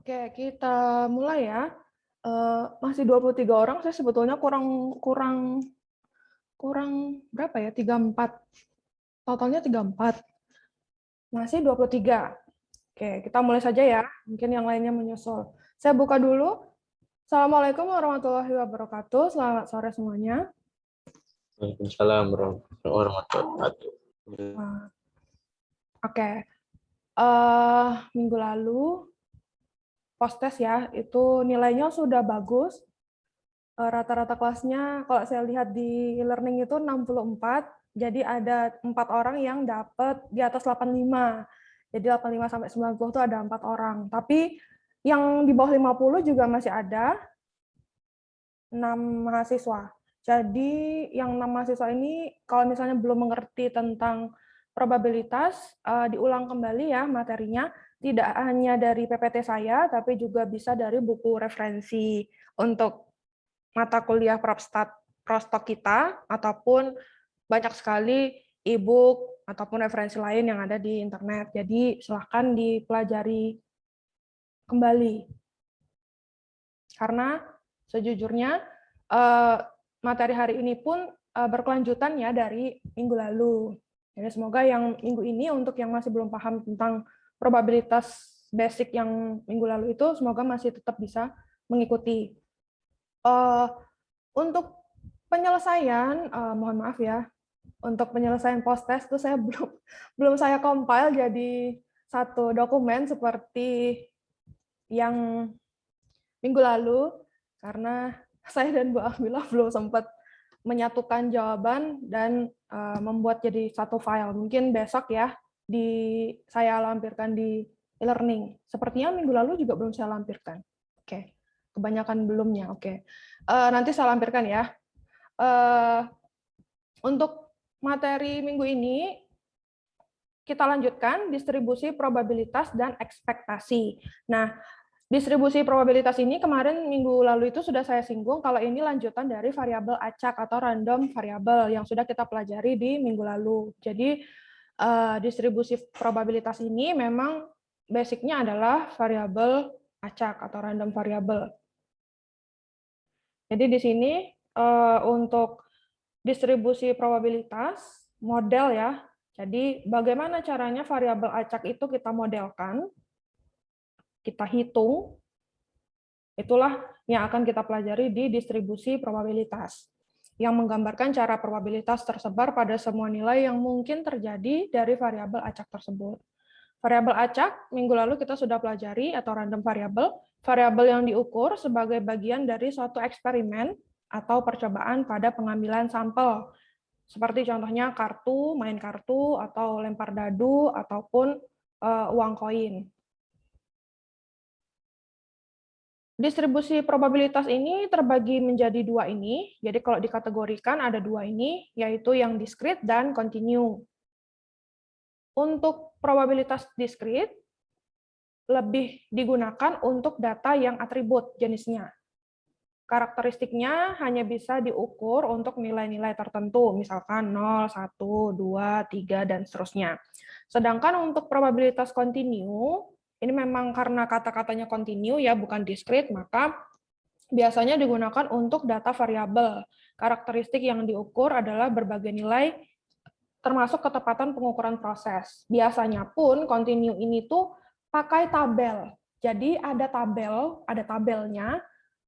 Oke, kita mulai ya. Masih 23 orang, saya sebetulnya kurang kurang kurang berapa ya, 34. Totalnya 34. Masih 23. Oke, kita mulai saja ya. Mungkin yang lainnya menyusul. Saya buka dulu. Assalamualaikum warahmatullahi wabarakatuh. Selamat sore semuanya. Waalaikumsalam warahmatullahi wabarakatuh. Oke. Minggu lalu post-test ya, itu nilainya sudah bagus. Rata-rata kelasnya kalau saya lihat di e-learning itu 64, jadi ada 4 orang yang dapat di atas 85. Jadi 85 sampai 90 itu ada 4 orang. Tapi yang di bawah 50 juga masih ada 6 mahasiswa. Jadi yang 6 mahasiswa ini kalau misalnya belum mengerti tentang probabilitas, diulang kembali ya materinya, tidak hanya dari PPT saya, tapi juga bisa dari buku referensi untuk mata kuliah Prostok kita, ataupun banyak sekali e-book ataupun referensi lain yang ada di internet. Jadi silahkan dipelajari kembali. Karena sejujurnya materi hari ini pun berkelanjutan ya dari minggu lalu. Jadi semoga yang minggu ini untuk yang masih belum paham tentang probabilitas basic yang minggu lalu itu, semoga masih tetap bisa mengikuti. Untuk penyelesaian, mohon maaf ya, untuk penyelesaian post-test itu saya belum saya compile jadi satu dokumen seperti yang minggu lalu, karena saya dan Bu Amila belum sempat menyatukan jawaban dan membuat jadi satu file. Mungkin besok ya saya lampirkan di e-learning. Sepertinya minggu lalu juga belum saya lampirkan. Oke, kebanyakan belumnya. Oke, nanti saya lampirkan ya. Untuk materi minggu ini kita lanjutkan distribusi probabilitas dan ekspektasi. Nah, distribusi probabilitas ini kemarin minggu lalu itu sudah saya singgung kalau ini lanjutan dari variabel acak atau random variable yang sudah kita pelajari di minggu lalu. Jadi distribusi probabilitas ini memang basicnya adalah variabel acak atau random variable. Jadi di sini untuk distribusi probabilitas model ya. Jadi bagaimana caranya variabel acak itu kita modelkan, kita hitung, itulah yang akan kita pelajari di distribusi probabilitas, yang menggambarkan cara probabilitas tersebar pada semua nilai yang mungkin terjadi dari variabel acak tersebut. Variabel acak, minggu lalu kita sudah pelajari, atau random variabel yang diukur sebagai bagian dari suatu eksperimen atau percobaan pada pengambilan sampel. Seperti contohnya kartu, main kartu, atau lempar dadu, ataupun uang koin. Distribusi probabilitas ini terbagi menjadi dua ini. Jadi kalau dikategorikan ada dua ini, yaitu yang diskrit dan kontinu. Untuk probabilitas diskrit, lebih digunakan untuk data yang atribut jenisnya. Karakteristiknya hanya bisa diukur untuk nilai-nilai tertentu, misalkan 0, 1, 2, 3, dan seterusnya. Sedangkan untuk probabilitas kontinu, ini memang karena kata-katanya kontinu ya, bukan diskrit, maka biasanya digunakan untuk data variabel. Karakteristik yang diukur adalah berbagai nilai, termasuk ketepatan pengukuran proses. Biasanya pun kontinu ini tuh pakai tabel. Jadi ada tabelnya.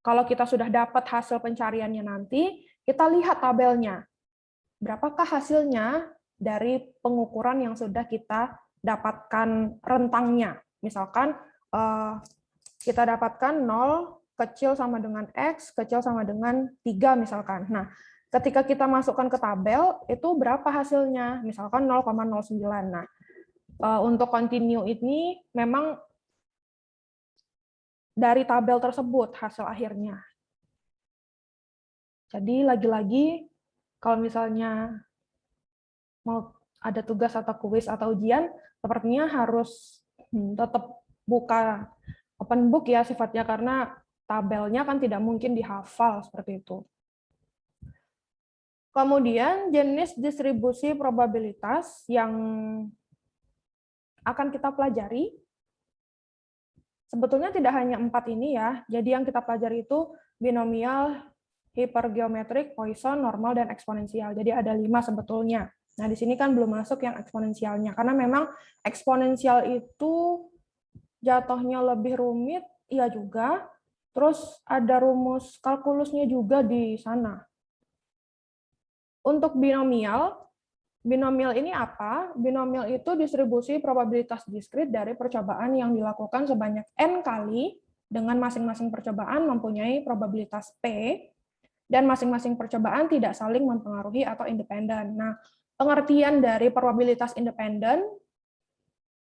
Kalau kita sudah dapat hasil pencariannya nanti, kita lihat tabelnya. Berapakah hasilnya dari pengukuran yang sudah kita dapatkan rentangnya. Misalkan kita dapatkan 0 kecil sama dengan X, kecil sama dengan 3 misalkan. Nah, ketika kita masukkan ke tabel, itu berapa hasilnya? Misalkan 0,09. Nah, untuk continue ini memang dari tabel tersebut hasil akhirnya. Jadi lagi-lagi kalau misalnya mau ada tugas atau kuis atau ujian, sepertinya harus tetap buka open book ya sifatnya, karena tabelnya kan tidak mungkin dihafal seperti itu. Kemudian jenis distribusi probabilitas yang akan kita pelajari Sebetulnya tidak hanya 4 ini ya. Jadi yang kita pelajari itu binomial, hipergeometrik, Poisson, normal, dan eksponensial. Jadi ada 5 sebetulnya. Nah, di sini kan belum masuk yang eksponensialnya. Karena memang eksponensial itu jatuhnya lebih rumit, iya juga. Terus ada rumus kalkulusnya juga di sana. Untuk binomial, binomial ini apa? Binomial itu distribusi probabilitas diskrit dari percobaan yang dilakukan sebanyak N kali dengan masing-masing percobaan mempunyai probabilitas P dan masing-masing percobaan tidak saling mempengaruhi atau independen. Nah, pengertian dari probabilitas independen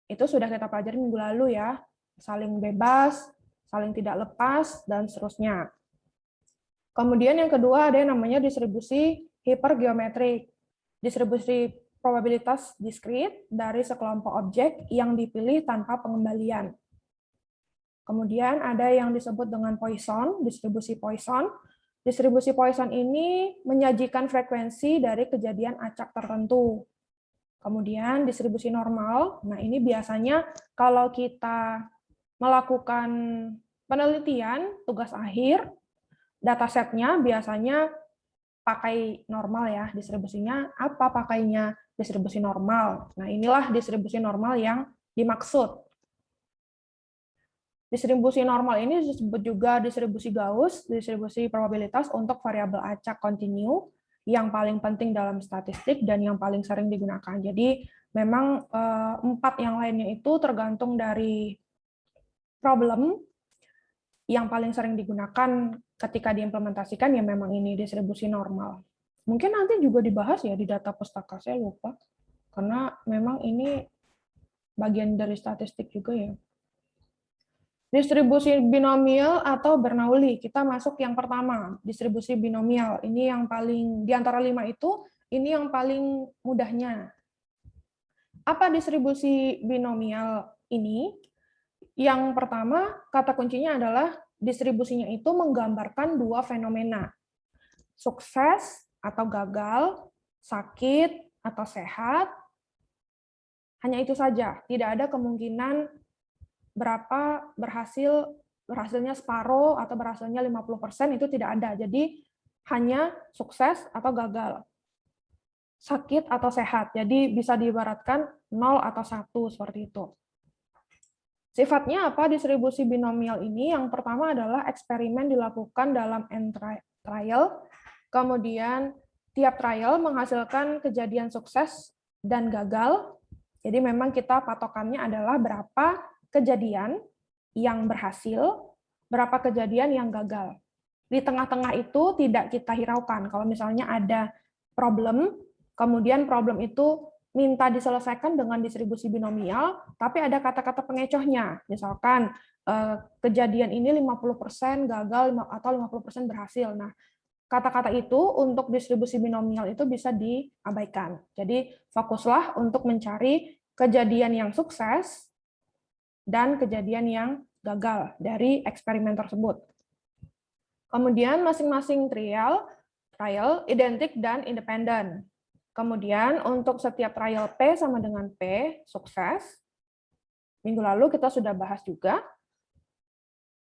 itu sudah kita pelajari minggu lalu ya. Saling bebas, saling tidak lepas, dan seterusnya. Kemudian yang kedua ada yang namanya distribusi hipergeometrik. Distribusi probabilitas diskrit dari sekelompok objek yang dipilih tanpa pengembalian. Kemudian ada yang disebut dengan Poisson, distribusi Poisson. Distribusi Poisson ini menyajikan frekuensi dari kejadian acak tertentu. Kemudian distribusi normal, nah ini biasanya kalau kita melakukan penelitian, tugas akhir, datasetnya biasanya pakai normal ya, distribusinya apa pakainya? Distribusi normal. Nah, inilah distribusi normal yang dimaksud. Distribusi normal ini disebut juga distribusi Gauss, distribusi probabilitas untuk variabel acak kontinu yang paling penting dalam statistik dan yang paling sering digunakan. Jadi memang 4 yang lainnya itu tergantung dari problem yang paling sering digunakan ketika diimplementasikan ya memang ini distribusi normal. Mungkin nanti juga dibahas ya di data pustaka, saya lupa. Karena memang ini bagian dari statistik juga ya. Distribusi binomial atau Bernoulli. Kita masuk yang pertama, distribusi binomial. Ini yang paling, di antara 5 itu, ini yang paling mudahnya. Apa distribusi binomial ini? Yang pertama, kata kuncinya adalah distribusinya itu menggambarkan 2 fenomena. Sukses atau gagal, sakit atau sehat, hanya itu saja. Tidak ada kemungkinan berapa berhasilnya separuh atau berhasilnya 50%, itu tidak ada. Jadi hanya sukses atau gagal, sakit atau sehat. Jadi bisa diibaratkan 0 atau 1 seperti itu. Sifatnya apa distribusi binomial ini? Yang pertama adalah eksperimen dilakukan dalam N trial, kemudian tiap trial menghasilkan kejadian sukses dan gagal. Jadi memang kita patokannya adalah berapa kejadian yang berhasil, berapa kejadian yang gagal. Di tengah-tengah itu tidak kita hiraukan. Kalau misalnya ada problem, kemudian problem itu minta diselesaikan dengan distribusi binomial, tapi ada kata-kata pengecohnya. Misalkan kejadian ini 50% gagal atau 50% berhasil. Nah, kata-kata itu untuk distribusi binomial itu bisa diabaikan. Jadi fokuslah untuk mencari kejadian yang sukses dan kejadian yang gagal dari eksperimen tersebut. Kemudian masing-masing trial identik dan independen. Kemudian untuk setiap trial P sama dengan P, sukses. Minggu lalu kita sudah bahas juga.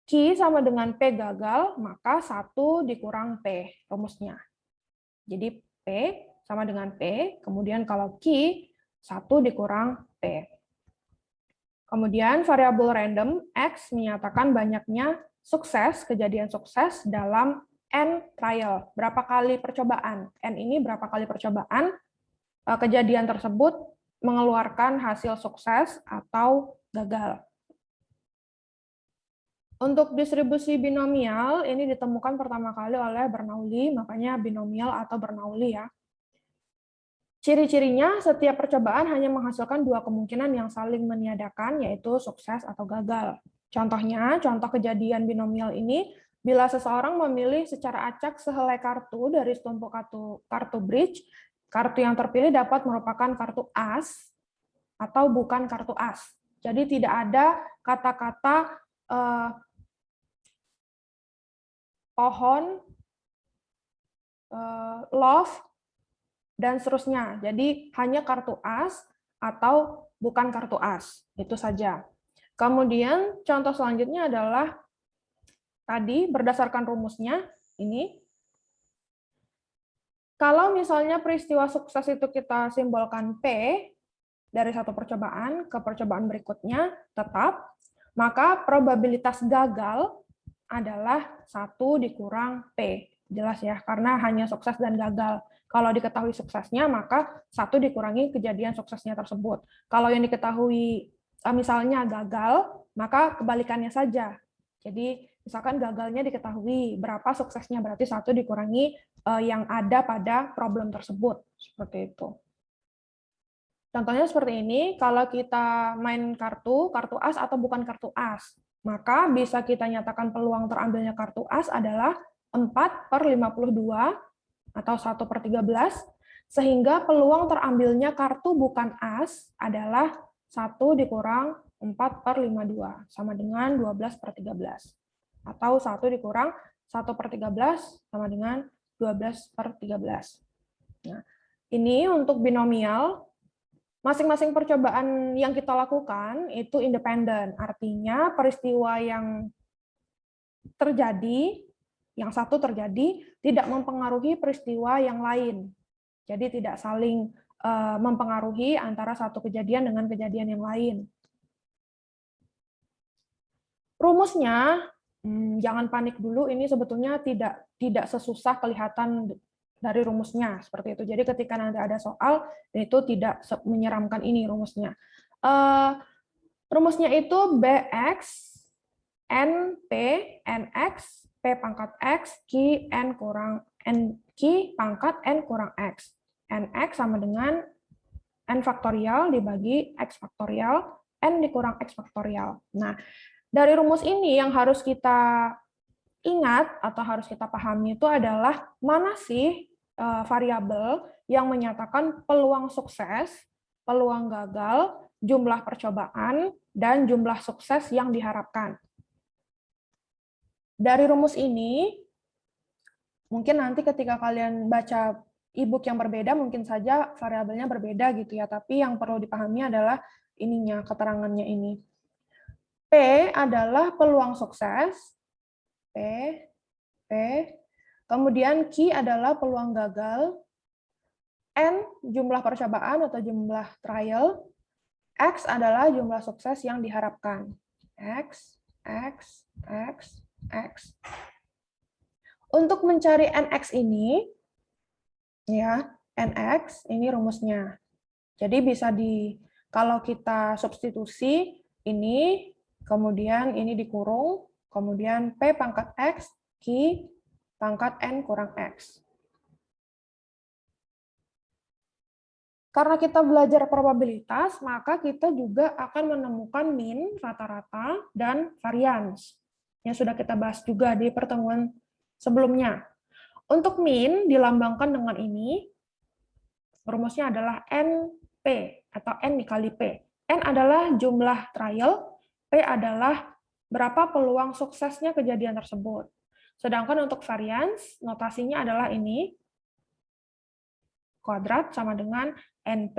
Q sama dengan P gagal, maka 1 dikurang P rumusnya. Jadi P sama dengan P, kemudian kalau Q, 1 dikurang P. Kemudian variabel random X menyatakan banyaknya sukses, kejadian sukses dalam N trial, berapa kali percobaan. N ini berapa kali percobaan, kejadian tersebut mengeluarkan hasil sukses atau gagal. Untuk distribusi binomial, ini ditemukan pertama kali oleh Bernoulli, makanya binomial atau Bernoulli ya. Ciri-cirinya, setiap percobaan hanya menghasilkan 2 kemungkinan yang saling meniadakan, yaitu sukses atau gagal. Contohnya, contoh kejadian binomial ini, bila seseorang memilih secara acak sehelai kartu dari setumpuk kartu bridge, kartu yang terpilih dapat merupakan kartu as atau bukan kartu as. Jadi tidak ada kata-kata pohon, love, dan seterusnya. Jadi hanya kartu as atau bukan kartu as. Itu saja. Kemudian contoh selanjutnya adalah tadi berdasarkan rumusnya ini. Kalau misalnya peristiwa sukses itu kita simbolkan P dari satu percobaan ke percobaan berikutnya tetap, maka probabilitas gagal adalah 1 dikurang P. Jelas ya, karena hanya sukses dan gagal. Kalau diketahui suksesnya, maka 1 dikurangi kejadian suksesnya tersebut. Kalau yang diketahui misalnya gagal, maka kebalikannya saja. Jadi misalkan gagalnya diketahui, berapa suksesnya, berarti 1 dikurangi yang ada pada problem tersebut. Seperti itu. Contohnya seperti ini, kalau kita main kartu as atau bukan kartu as, maka bisa kita nyatakan peluang terambilnya kartu as adalah 4/52 atau 1/13, sehingga peluang terambilnya kartu bukan as adalah 1 dikurang 4/52, sama dengan 12/13. Atau 1 dikurang 1/13 sama dengan 12/13. Nah, ini untuk binomial. Masing-masing percobaan yang kita lakukan itu independen, artinya peristiwa yang terjadi, yang satu terjadi, tidak mempengaruhi peristiwa yang lain. Jadi tidak saling mempengaruhi antara satu kejadian dengan kejadian yang lain. Rumusnya, jangan panik dulu, ini sebetulnya tidak sesusah kelihatan dari rumusnya seperti itu. Jadi ketika nanti ada soal itu tidak menyeramkan ini rumusnya. Rumusnya itu Bx NP NX P pangkat X Q N kurang N Q pangkat N kurang X. NX sama dengan N faktorial dibagi X faktorial N dikurang X faktorial. Nah, dari rumus ini yang harus kita ingat atau harus kita pahami itu adalah mana sih variabel yang menyatakan peluang sukses, peluang gagal, jumlah percobaan, dan jumlah sukses yang diharapkan. Dari rumus ini, mungkin nanti ketika kalian baca e-book yang berbeda, mungkin saja variabelnya berbeda gitu ya, tapi yang perlu dipahami adalah ininya, keterangannya ini. P adalah peluang sukses, P, kemudian Q adalah peluang gagal, N jumlah percobaan atau jumlah trial, X adalah jumlah sukses yang diharapkan. X. Untuk mencari NX ini, ya, NX ini rumusnya. Jadi bisa kalau kita substitusi ini, kemudian ini dikurung, kemudian P pangkat X, Q pangkat N kurang X. Karena kita belajar probabilitas, maka kita juga akan menemukan min, rata-rata, dan varians. Yang sudah kita bahas juga di pertemuan sebelumnya. Untuk min dilambangkan dengan ini, rumusnya adalah NP, atau N dikali P. N adalah jumlah trial, P adalah berapa peluang suksesnya kejadian tersebut. Sedangkan untuk varians, notasinya adalah ini, kuadrat sama dengan NP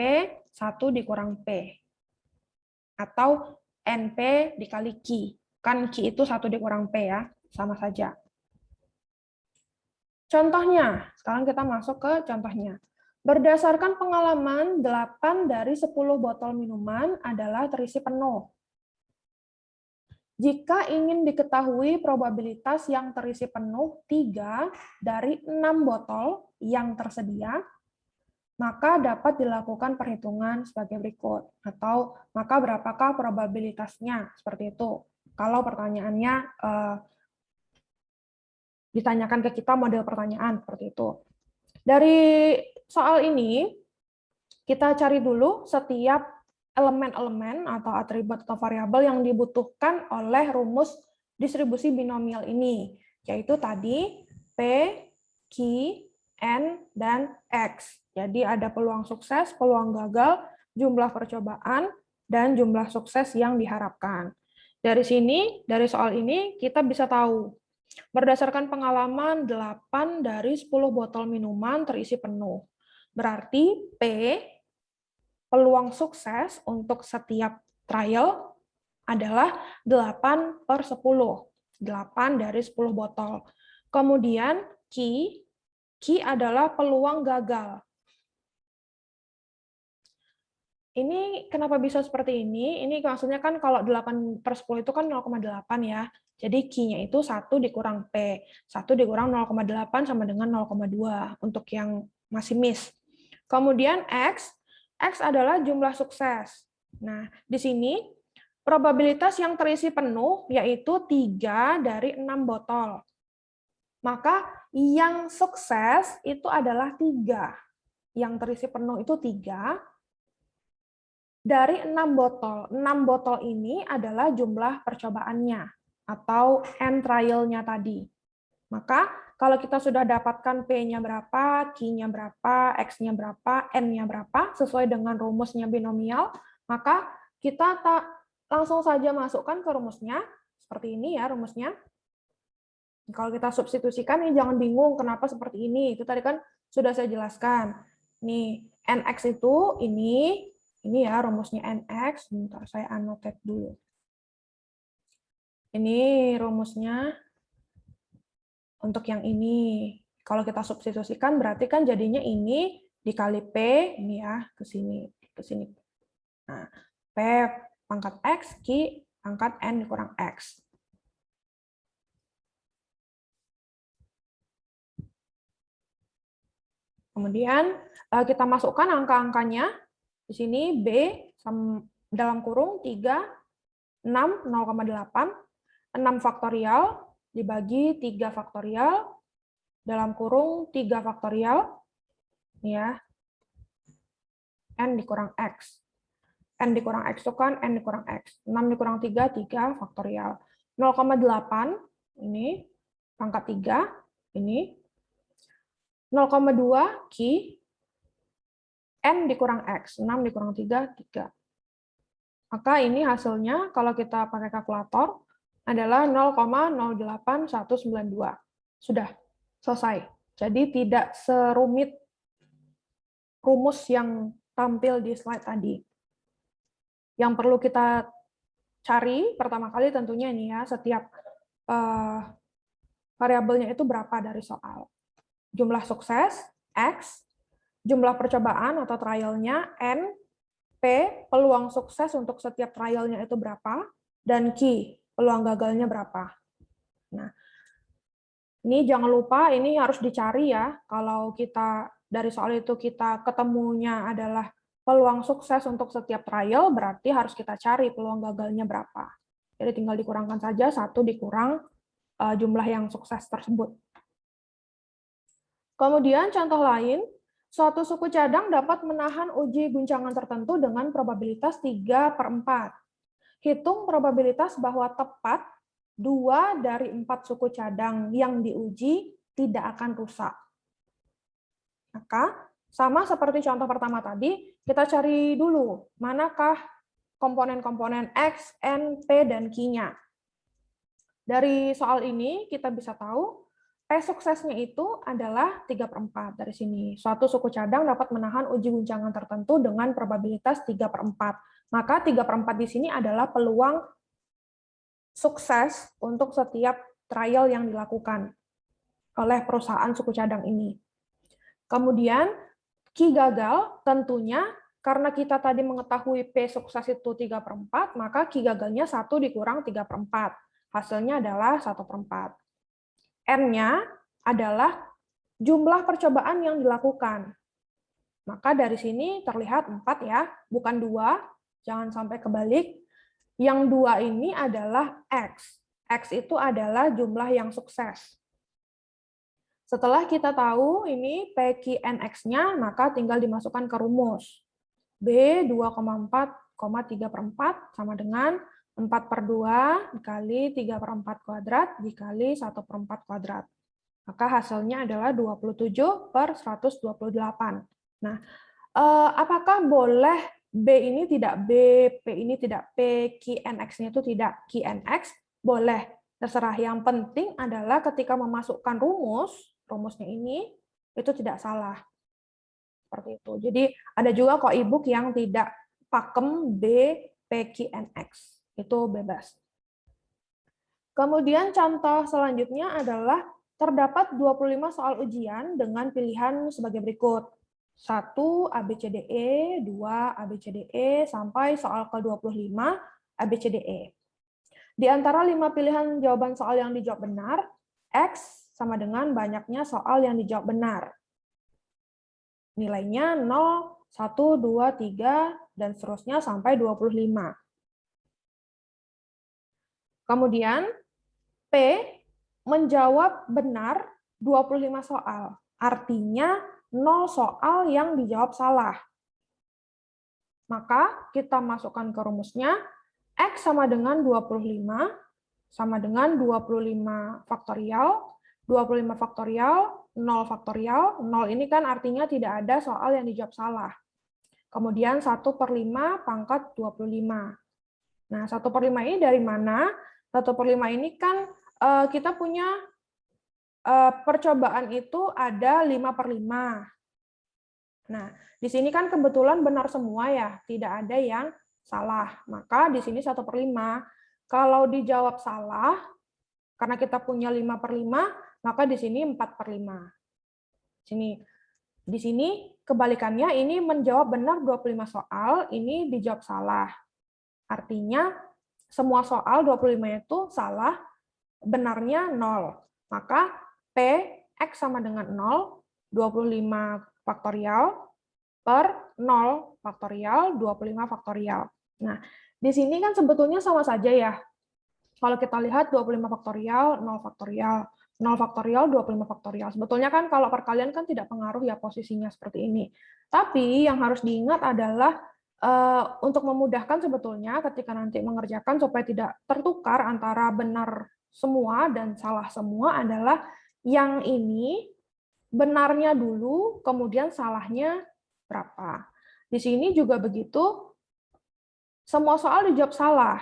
1 dikurang P. Atau NP dikali Q. Kan Q itu 1 dikurang P ya, sama saja. Contohnya, sekarang kita masuk ke contohnya. Berdasarkan pengalaman, 8 dari 10 botol minuman adalah terisi penuh. Jika ingin diketahui probabilitas yang terisi penuh 3 dari 6 botol yang tersedia, maka dapat dilakukan perhitungan sebagai berikut. Atau maka berapakah probabilitasnya, seperti itu. Kalau pertanyaannya ditanyakan ke kita model pertanyaan, seperti itu. Dari soal ini, kita cari dulu setiap elemen-elemen atau atribut atau variabel yang dibutuhkan oleh rumus distribusi binomial ini, yaitu tadi P, Q, N, dan X. Jadi ada peluang sukses, peluang gagal, jumlah percobaan, dan jumlah sukses yang diharapkan. Dari sini, dari soal ini, kita bisa tahu, berdasarkan pengalaman 8 dari 10 botol minuman terisi penuh. Berarti P, peluang sukses untuk setiap trial, adalah 8/10. 8 dari 10 botol. Kemudian Q adalah peluang gagal. Ini kenapa bisa seperti ini? Ini maksudnya kan kalau 8/10 itu kan 0,8 ya. Jadi Q-nya itu 1 dikurang P. 1 dikurang 0,8 sama dengan 0,2 untuk yang masih miss. Kemudian X adalah jumlah sukses. Nah, di sini probabilitas yang terisi penuh yaitu 3 dari 6 botol. Maka yang sukses itu adalah 3. Yang terisi penuh itu 3 dari 6 botol. 6 botol ini adalah jumlah percobaannya atau end trial-nya tadi. Maka kalau kita sudah dapatkan P-nya berapa, Q-nya berapa, X-nya berapa, N-nya berapa, sesuai dengan rumusnya binomial, maka kita langsung saja masukkan ke rumusnya. Seperti ini ya rumusnya. Kalau kita substitusikan, ini jangan bingung kenapa seperti ini. Itu tadi kan sudah saya jelaskan. Nih, NX itu ini ya rumusnya NX. Bentar, saya annotate dulu. Ini rumusnya untuk yang ini. Kalau kita substitusikan, berarti kan jadinya ini dikali P, ini ya, ke sini. Nah, P pangkat X, Q pangkat N dikurang X. Kemudian kita masukkan angka-angkanya. Di sini B dalam kurung 3, 6, 0,8, 6 faktorial dibagi 3 faktorial dalam kurung 3 faktorial ya. N dikurang X. N dikurang X itu kan N dikurang X. 6 dikurang 3, 3 faktorial. 0,8 ini pangkat 3 ini 0,2 Q N dikurang X, 6 dikurang 3, 3. Maka ini hasilnya, kalau kita pakai kalkulator, adalah 0,08192. Sudah, selesai. Jadi tidak serumit rumus yang tampil di slide tadi. Yang perlu kita cari, pertama kali tentunya ini ya, setiap variabelnya itu berapa dari soal. Jumlah sukses, X, jumlah percobaan atau trialnya, N, P, peluang sukses untuk setiap trialnya itu berapa, dan Q, peluang gagalnya berapa. Nah, ini jangan lupa, ini harus dicari ya, kalau kita dari soal itu kita ketemunya adalah peluang sukses untuk setiap trial, berarti harus kita cari peluang gagalnya berapa. Jadi tinggal dikurangkan saja, 1 dikurang jumlah yang sukses tersebut. Kemudian contoh lain, suatu suku cadang dapat menahan uji guncangan tertentu dengan probabilitas 3/4. Hitung probabilitas bahwa tepat 2 dari 4 suku cadang yang diuji tidak akan rusak. Maka, sama seperti contoh pertama tadi, kita cari dulu manakah komponen-komponen X, N, P, dan Q-nya. Dari soal ini kita bisa tahu P suksesnya itu adalah 3/4 dari sini. Suatu suku cadang dapat menahan uji guncangan tertentu dengan probabilitas 3/4. Maka 3/4 di sini adalah peluang sukses untuk setiap trial yang dilakukan oleh perusahaan suku cadang ini. Kemudian, Q gagal tentunya karena kita tadi mengetahui P sukses itu 3/4, maka Q gagalnya 1 dikurang 3/4. Hasilnya adalah 1/4. N-nya adalah jumlah percobaan yang dilakukan. Maka dari sini terlihat 4 ya, bukan 2, jangan sampai kebalik. Yang 2 ini adalah X. X itu adalah jumlah yang sukses. Setelah kita tahu ini PQNX-nya, maka tinggal dimasukkan ke rumus. B 2,4,3/4 sama dengan 4/2 dikali 3/4 kuadrat dikali 1/4 kuadrat. Maka hasilnya adalah 27/128. Nah, apakah boleh B ini tidak B, P ini tidak P, QNX-nya itu tidak QNX? Boleh, terserah. Yang penting adalah ketika memasukkan rumusnya ini, itu tidak salah. Seperti itu. Jadi ada juga kok e-book yang tidak pakem B, P, QNX. Itu bebas. Kemudian contoh selanjutnya adalah terdapat 25 soal ujian dengan pilihan sebagai berikut. 1 ABCDE, 2 ABCDE, sampai soal ke-25 ABCDE. Di antara 5 pilihan jawaban soal yang dijawab benar, X sama dengan banyaknya soal yang dijawab benar. Nilainya 0, 1, 2, 3, dan seterusnya sampai 25. Kemudian, P menjawab benar 25 soal. Artinya 0 soal yang dijawab salah. Maka kita masukkan ke rumusnya, X sama dengan 25, sama dengan 25 faktorial, 25 faktorial, 0 faktorial, 0 ini kan artinya tidak ada soal yang dijawab salah. Kemudian 1/5 pangkat 25. Nah, 1/5 ini dari mana? 1/5 ini kan kita punya percobaan itu ada 5/5. Nah, di sini kan kebetulan benar semua ya, tidak ada yang salah. Maka di sini 1/5. Kalau dijawab salah, karena kita punya 5/5, maka di sini 4/5. Di sini kebalikannya, ini menjawab benar 25 soal, ini dijawab salah. Artinya semua soal 25 itu salah, benarnya 0. Maka P, X sama dengan 0, 25 faktorial per 0 faktorial, 25 faktorial. Nah, di sini kan sebetulnya sama saja ya. Kalau kita lihat 25 faktorial, 0 faktorial, 0 faktorial, 25 faktorial. Sebetulnya kan kalau perkalian kan tidak pengaruh ya posisinya seperti ini. Tapi yang harus diingat adalah untuk memudahkan sebetulnya ketika nanti mengerjakan supaya tidak tertukar antara benar semua dan salah semua adalah yang ini benarnya dulu, kemudian salahnya berapa. Di sini juga begitu, semua soal dijawab salah.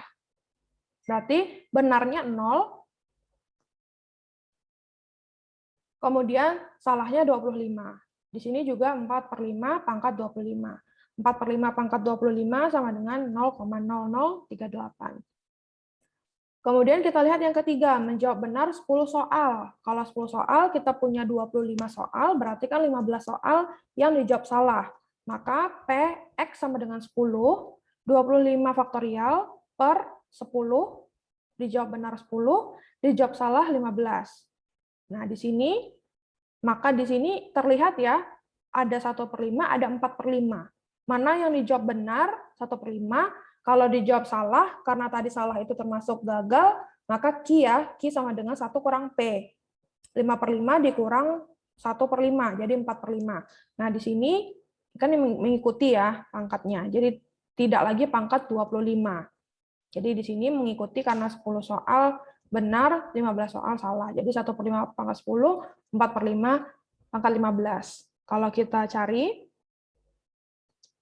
Berarti benarnya 0, kemudian salahnya 25. Di sini juga 4/5 pangkat 25. 4/5 pangkat 25 sama dengan 0,0038. Kemudian kita lihat yang ketiga, menjawab benar 10 soal. Kalau 10 soal, kita punya 25 soal, berarti kan 15 soal yang dijawab salah. Maka P, X sama dengan 10, 25 faktorial per 10, dijawab benar 10, dijawab salah 15. Nah, di sini, maka di sini terlihat ya, ada 1/5, ada 4/5. Mana yang dijawab benar, 1/5, kalau dijawab salah, karena tadi salah itu termasuk gagal, maka Q ya, Q sama dengan 1 kurang P. 5/5 dikurang 1/5, jadi 4/5. Nah, di sini kan mengikuti ya pangkatnya, jadi tidak lagi pangkat 25. Jadi di sini mengikuti karena 10 soal benar, 15 soal salah. Jadi 1/5 pangkat 10, 4/5 pangkat 15. Kalau kita cari,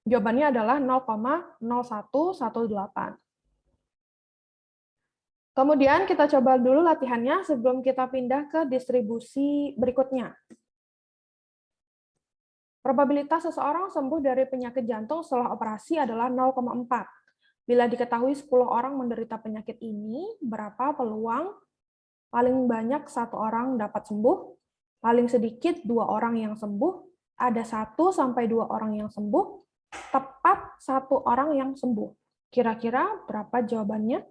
jawabannya adalah 0,0118. Kemudian kita coba dulu latihannya sebelum kita pindah ke distribusi berikutnya. Probabilitas seseorang sembuh dari penyakit jantung setelah operasi adalah 0,4. Bila diketahui 10 orang menderita penyakit ini, berapa peluang paling banyak 1 orang dapat sembuh, paling sedikit 2 orang yang sembuh, ada 1-2 orang yang sembuh, tepat 1 orang yang sembuh. Kira-kira berapa jawabannya?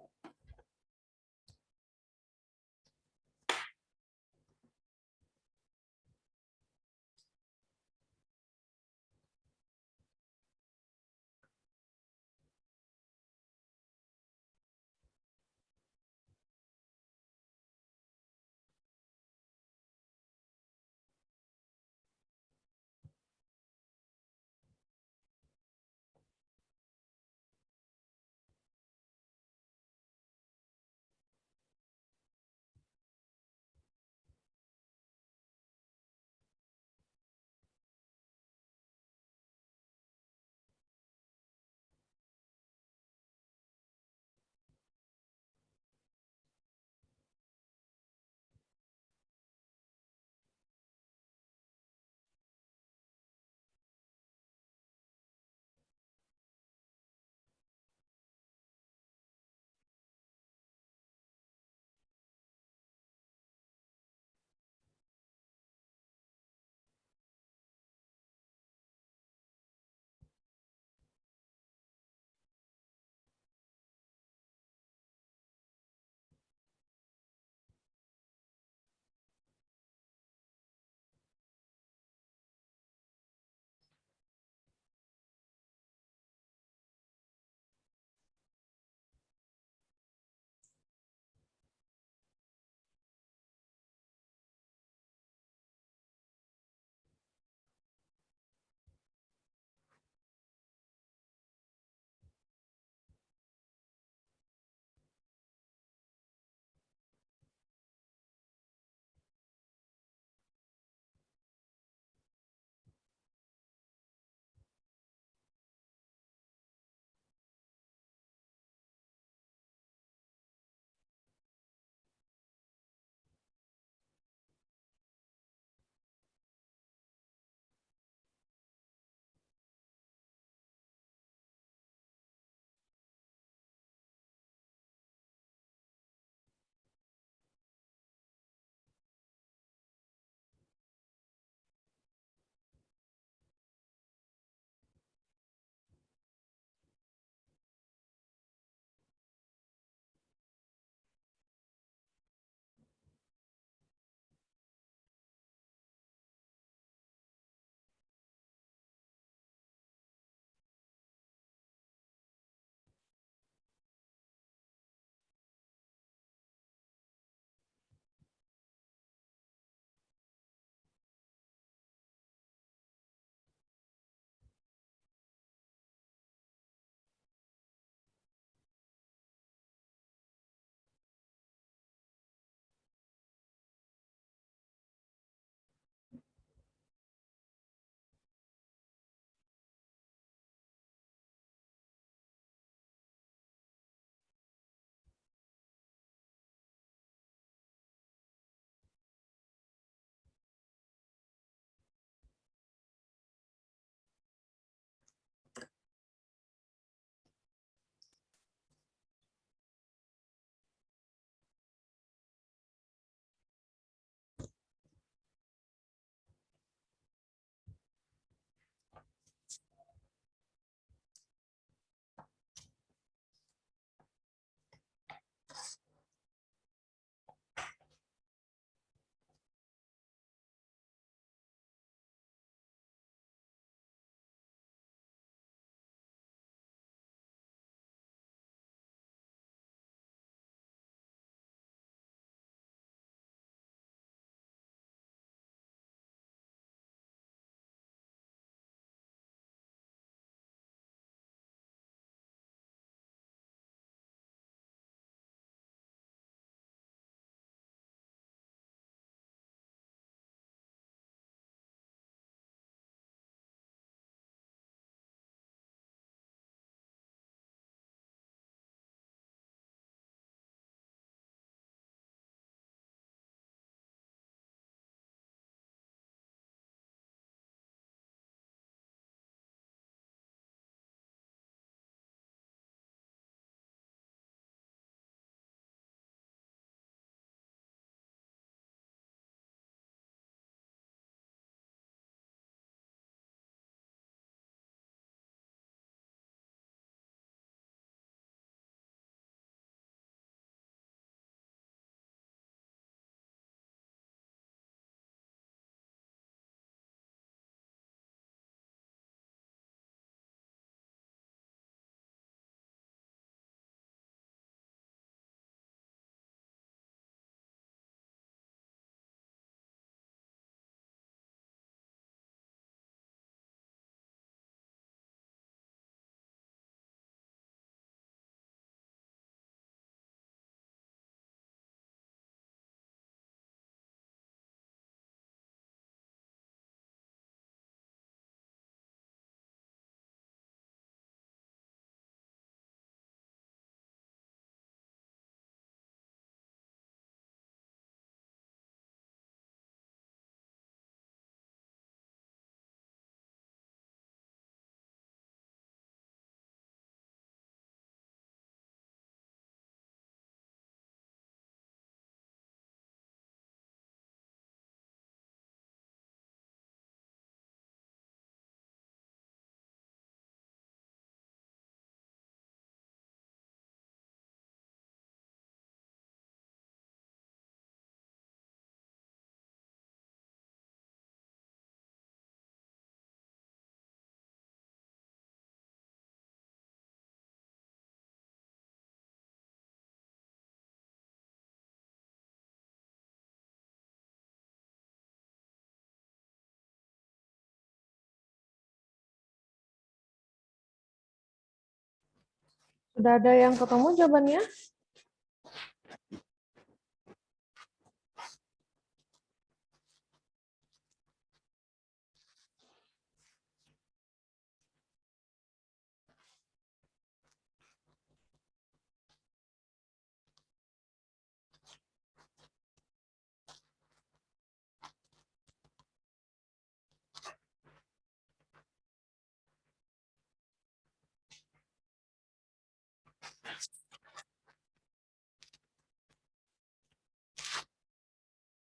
Sudah ada yang ketemu jawabannya?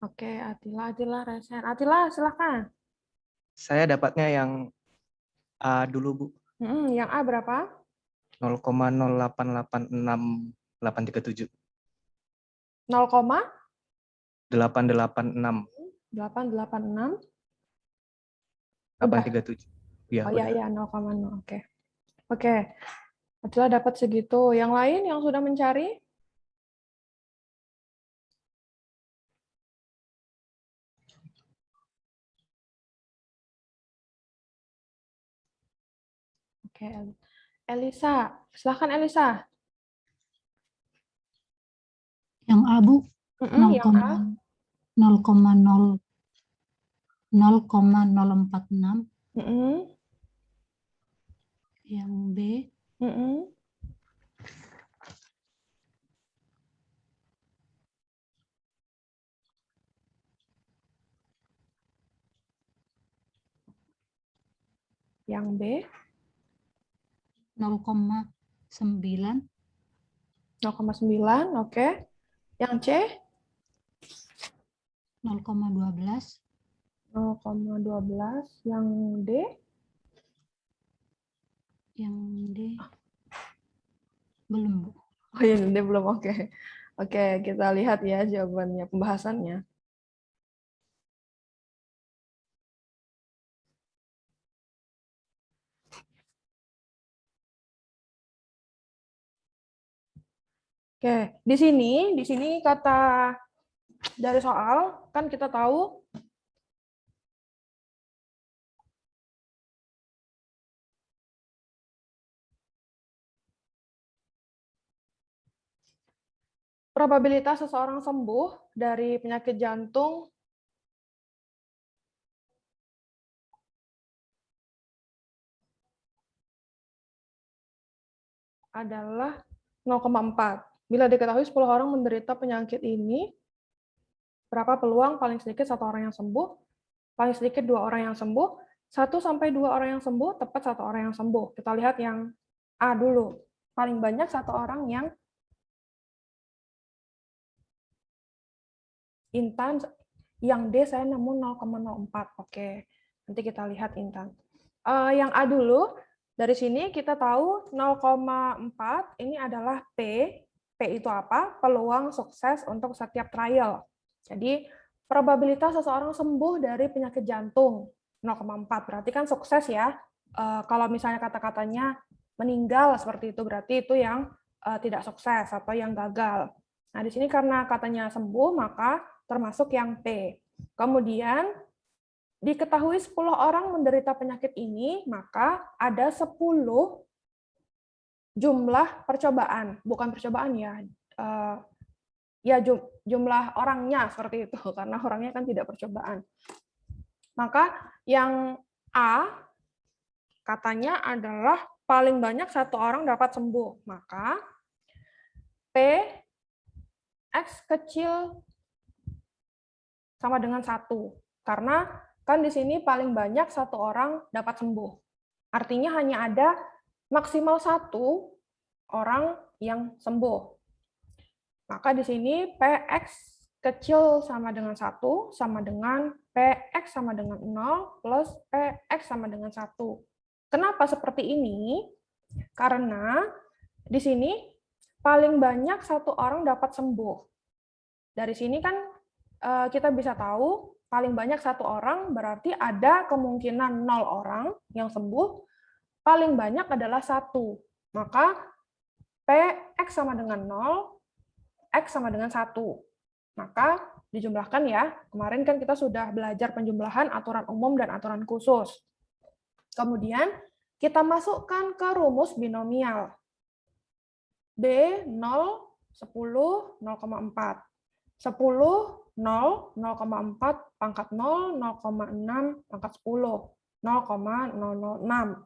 Oke, Atila, Resen. Atila, silakan. Saya dapatnya yang A dulu, Bu. Yang A berapa? 0,0886837. 886 0,886. 837. Ya, Oh ya, udah. ya, 0,0. Oke. Oke. Atila dapat segitu. Yang lain yang sudah mencari? Oke, Elisa. Silakan Elisa. Yang A, Bu, Yang A. 0,046. Yang B, 0,9. 0,9. Oke. Yang C? 0,12. 0,12. Yang D? Yang D belum, Bu. Oh iya, D belum. Oke. Oke, kita lihat ya jawabannya, pembahasannya. Oke, di sini kata dari soal kan kita tahu probabilitas seseorang sembuh dari penyakit jantung adalah 0,4. Bila diketahui 10 orang menderita penyakit ini, berapa peluang paling sedikit 1 orang yang sembuh, paling sedikit 2 orang yang sembuh, 1 sampai 2 orang yang sembuh, tepat 1 orang yang sembuh. Kita lihat yang A dulu. Paling banyak 1 orang yang Intan, yang D saya nemu 0,04. Oke, nanti kita lihat Intan. Yang A dulu, dari sini kita tahu 0,4 ini adalah P. P itu apa? Peluang sukses untuk setiap trial. Jadi, probabilitas seseorang sembuh dari penyakit jantung 0,4. Berarti kan sukses ya. Kalau misalnya kata-katanya meninggal seperti itu, berarti itu yang tidak sukses atau yang gagal. Nah, di sini karena katanya sembuh, maka termasuk yang P. Kemudian, diketahui 10 orang menderita penyakit ini, maka ada 10 jumlah percobaan. Bukan percobaan ya, jumlah orangnya seperti itu, karena orangnya kan tidak percobaan. Maka yang A katanya adalah paling banyak 1 orang dapat sembuh. Maka P X kecil sama dengan 1. Karena kan di sini paling banyak 1 orang dapat sembuh. Artinya hanya ada maksimal 1 orang yang sembuh. Maka di sini PX kecil sama dengan 1 sama dengan PX sama dengan 0 plus PX sama dengan 1. Kenapa seperti ini? Karena di sini paling banyak 1 orang dapat sembuh. Dari sini kan kita bisa tahu paling banyak 1 orang berarti ada kemungkinan 0 orang yang sembuh, paling banyak adalah 1. Maka PX sama dengan 0, X sama dengan 1. Maka dijumlahkan ya, kemarin kan kita sudah belajar penjumlahan aturan umum dan aturan khusus. Kemudian kita masukkan ke rumus binomial. B 0, 10, 0,4. 10, 0, 0,4 pangkat 0, 0,6 pangkat 10, 0,006.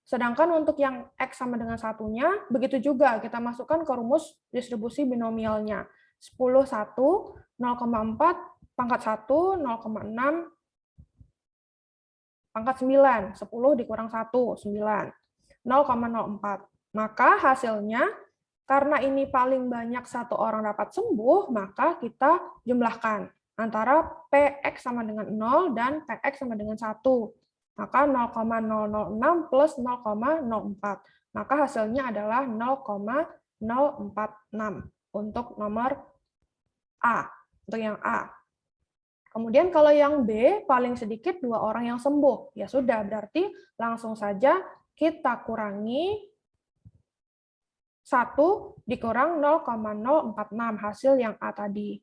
Sedangkan untuk yang X sama dengan satunya, begitu juga kita masukkan ke rumus distribusi binomialnya. 10, 1, 0,4 pangkat 1, 0,6 pangkat 9, 10 dikurang 1, 9, 0,04. Maka hasilnya, karena ini paling banyak satu orang dapat sembuh, maka kita jumlahkan antara PX sama dengan 0 dan PX sama dengan 1. Maka 0,006 plus 0,04. Maka hasilnya adalah 0,046 untuk nomor A, untuk yang A. Kemudian kalau yang B, paling sedikit 2 orang yang sembuh. Ya sudah, berarti langsung saja kita kurangi 1 dikurang 0,046 hasil yang A tadi.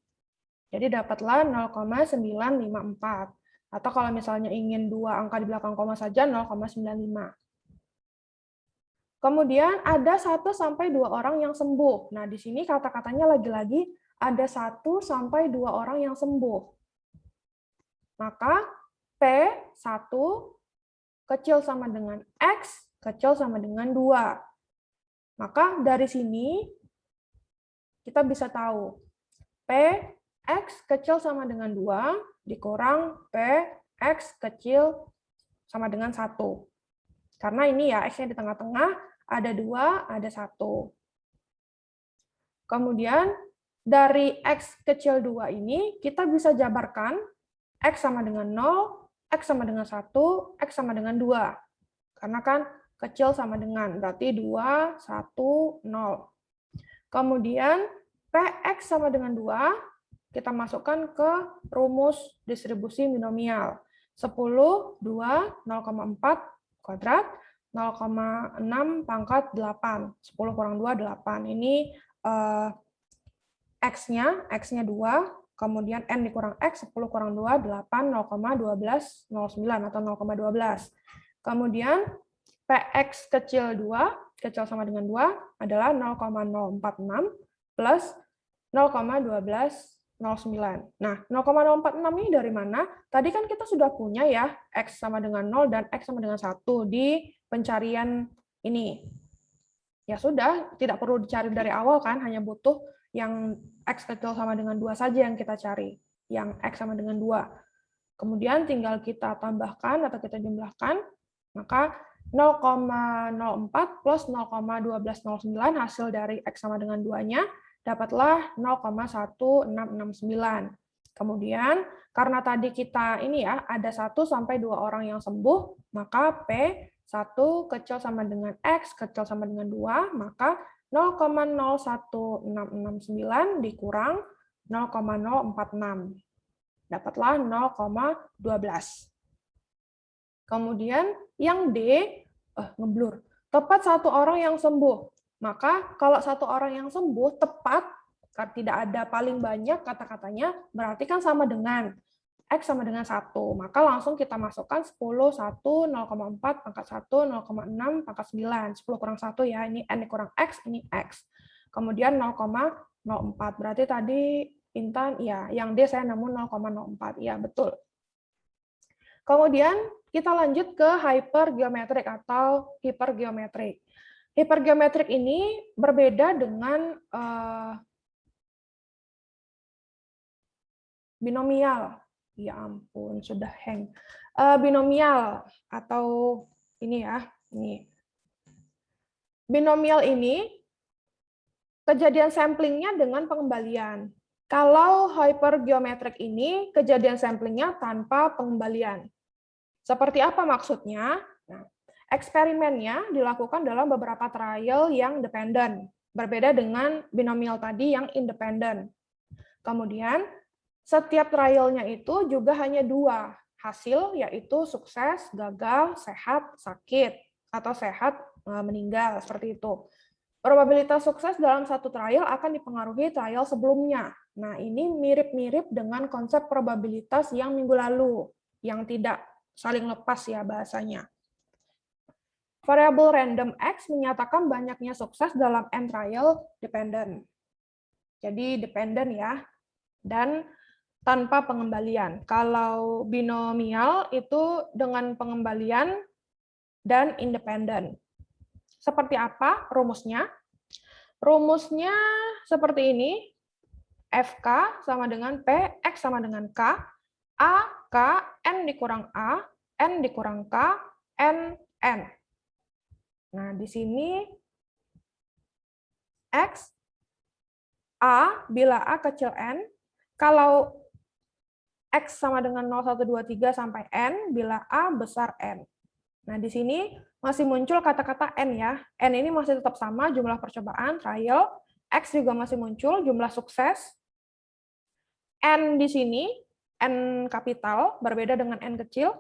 Jadi dapatlah 0,954. Atau kalau misalnya ingin 2 angka di belakang koma saja, 0,95. Kemudian ada 1 sampai 2 orang yang sembuh. Nah, di sini kata-katanya lagi-lagi ada 1 sampai 2 orang yang sembuh. Maka P1 kecil sama dengan X kecil sama dengan 2. Maka dari sini kita bisa tahu Px kecil sama dengan 2 dikurang Px kecil sama dengan 1. Karena ini ya X-nya di tengah-tengah, ada 2, ada 1. Kemudian dari X kecil 2 ini kita bisa jabarkan X sama dengan 0, X sama dengan 1, X sama dengan 2. Karena kan kecil sama dengan, berarti 2, 1, 0. Kemudian Px sama dengan 2, kita masukkan ke rumus distribusi binomial. 10, 2, 0,4 kuadrat, 0,6 pangkat 8. 10 kurang 2, 8. Ini X-nya 2, kemudian N dikurang X, 10 kurang 2, 8, 0,1209 atau 0,12. Kemudian Px kecil 2, kecil sama dengan 2, adalah 0,046 plus 0,1209. Nah, 0,046 ini dari mana? Tadi kan kita sudah punya ya, X sama dengan 0 dan X sama dengan 1 di pencarian ini. Ya sudah, tidak perlu dicari dari awal kan, hanya butuh yang X kecil sama dengan 2 saja yang kita cari, yang X sama dengan 2. Kemudian tinggal kita tambahkan atau kita jumlahkan, maka 0,04 plus 0,1209 hasil dari X sama dengan 2-nya, dapatlah 0,1669. Kemudian, karena tadi kita ini ya, ada 1 sampai 2 orang yang sembuh, maka P1 kecil sama dengan X kecil sama dengan 2, maka 0,01669 dikurang 0,046. Dapatlah 0,12. Kemudian yang D, ngeblur. Tepat 1 orang yang sembuh. Maka kalau 1 orang yang sembuh tepat, tidak ada paling banyak kata-katanya, berarti kan sama dengan X sama dengan 1. Maka langsung kita masukkan 10, 1, 0,4, pangkat 1, 0,6, pangkat 9. 10 kurang 1 ya, ini N kurang X, ini X. Kemudian 0,04. Berarti tadi Intan, ya, yang D saya nemu 0,04. Ya, betul. Kemudian kita lanjut ke hypergeometrik atau hipergeometrik. Hipergeometrik ini berbeda dengan binomial. Ya ampun, sudah hang. Binomial atau ini ya, ini. Binomial ini kejadian samplingnya dengan pengembalian. Kalau hypergeometrik ini kejadian samplingnya tanpa pengembalian. Seperti apa maksudnya? Nah, eksperimennya dilakukan dalam beberapa trial yang dependen, berbeda dengan binomial tadi yang independen. Kemudian, setiap trialnya itu juga hanya 2 hasil, yaitu sukses, gagal, sehat, sakit, atau sehat, meninggal, seperti itu. Probabilitas sukses dalam satu trial akan dipengaruhi trial sebelumnya. Nah, ini mirip-mirip dengan konsep probabilitas yang minggu lalu, yang tidak saling lepas ya bahasanya. Variabel random X menyatakan banyaknya sukses dalam n trial dependent. Jadi dependent ya, dan tanpa pengembalian. Kalau binomial itu dengan pengembalian dan independen. Seperti apa rumusnya? Rumusnya seperti ini. FK sama dengan P, X sama dengan K, A, K, N dikurang A, N dikurang K, N, N. Nah, di sini X, A, bila A kecil N, kalau X sama dengan 0, 1, 2, 3 sampai N, bila A besar N. Nah, di sini masih muncul kata-kata N ya. N ini masih tetap sama, jumlah percobaan, trial. X juga masih muncul, jumlah sukses. N di sini, N kapital, berbeda dengan N kecil.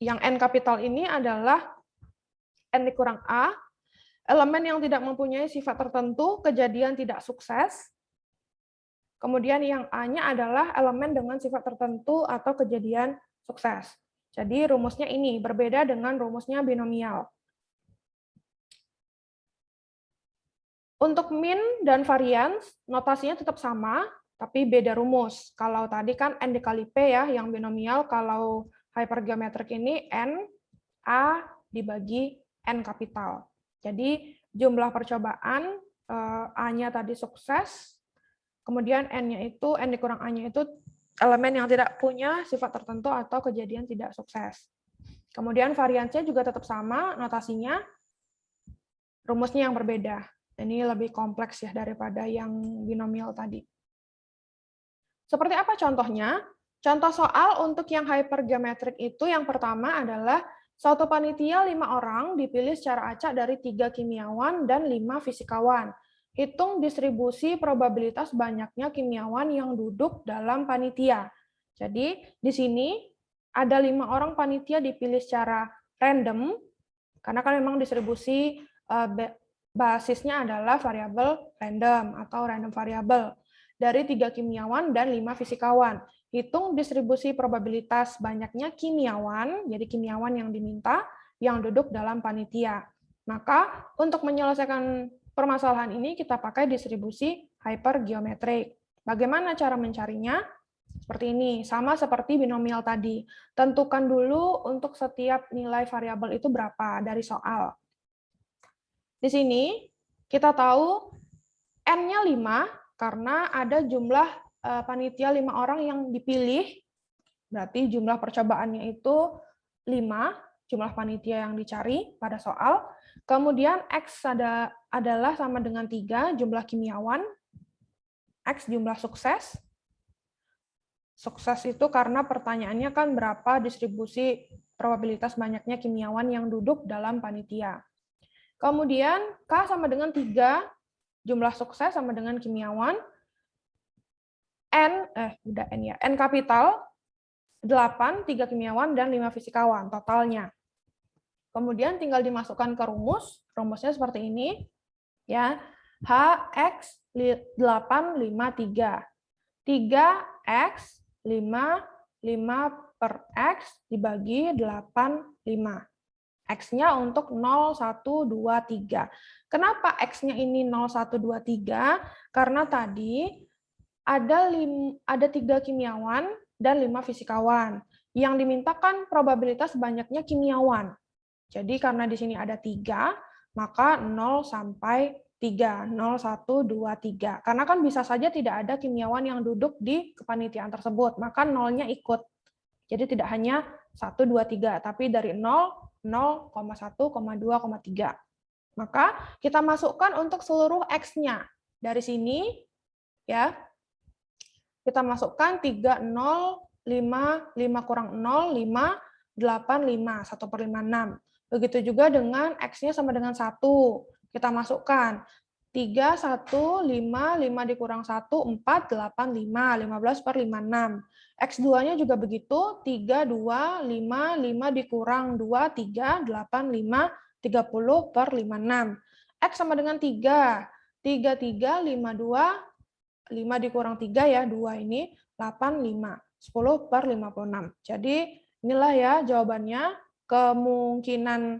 Yang N kapital ini adalah N dikurang A, elemen yang tidak mempunyai sifat tertentu, kejadian tidak sukses. Kemudian yang A-nya adalah elemen dengan sifat tertentu atau kejadian sukses. Jadi rumusnya ini berbeda dengan rumusnya binomial. Untuk min dan varians, notasinya tetap sama, tapi beda rumus. Kalau tadi kan N dikali P ya, yang binomial. Kalau hypergeometrik ini N, A dibagi N kapital. Jadi jumlah percobaan, A-nya tadi sukses, kemudian N-nya itu, N dikurang A-nya itu elemen yang tidak punya sifat tertentu atau kejadian tidak sukses. Kemudian variansnya juga tetap sama, notasinya, rumusnya yang berbeda. Ini lebih kompleks ya daripada yang binomial tadi. Seperti apa contohnya? Contoh soal untuk yang hypergeometrik itu yang pertama adalah suatu panitia 5 orang dipilih secara acak dari 3 kimiawan dan 5 fisikawan. Hitung distribusi probabilitas banyaknya kimiawan yang duduk dalam panitia. Jadi di sini ada 5 orang panitia dipilih secara random, karena kan memang distribusi basisnya adalah variabel random atau random variable dari 3 kimiawan dan 5 fisikawan. Hitung distribusi probabilitas banyaknya kimiawan, jadi kimiawan yang diminta, yang duduk dalam panitia. Maka untuk menyelesaikan permasalahan ini kita pakai distribusi hypergeometrik. Bagaimana cara mencarinya? Seperti ini, sama seperti binomial tadi. Tentukan dulu untuk setiap nilai variabel itu berapa dari soal. Di sini kita tahu N-nya 5 karena ada jumlah panitia 5 orang yang dipilih, berarti jumlah percobaannya itu 5, jumlah panitia yang dicari pada soal. Kemudian X adalah sama dengan 3, jumlah kimiawan. X jumlah sukses. Sukses itu karena pertanyaannya kan berapa distribusi probabilitas banyaknya kimiawan yang duduk dalam panitia. Kemudian K sama dengan 3, jumlah sukses sama dengan kimiawan. N kapital 8, 3 kimiawan dan 5 fisikawan totalnya. Kemudian tinggal dimasukkan ke rumus. Rumusnya seperti ini. Ya, HX 8, 5, 3. 3X 5 per X dibagi 8, 5. X-nya untuk 0, 1, 2, 3. Kenapa X-nya ini 0, 1, 2, 3? Karena tadi ada 3 kimiawan dan 5 fisikawan. Yang dimintakan probabilitas banyaknya kimiawan. Jadi karena di sini ada 3, maka 0 sampai 3. 0, 1, 2, 3. Karena kan bisa saja tidak ada kimiawan yang duduk di kepanitiaan tersebut, maka 0-nya ikut. Jadi tidak hanya 1, 2, 3, tapi dari 0, 0,1, 2,3. Maka kita masukkan untuk seluruh X-nya. Dari sini, ya, kita masukkan 3, 0, 5, 5 kurang 0, 5, 8, 5, 1 per 5, 6. Begitu juga dengan X-nya sama dengan 1. Kita masukkan 3, 1, 5, 5 dikurang 1, 4, 8, 5, 15 per 5, 6. X2-nya juga begitu, 3, 2, 5, 5 dikurang 2, 3, 8, 5, 30 per 5, 6. X sama dengan 3, 3, 3, 5, 2, 5 dikurang 3 ya, 2 ini, 8, 5, 10 per 56. Jadi inilah ya jawabannya, kemungkinan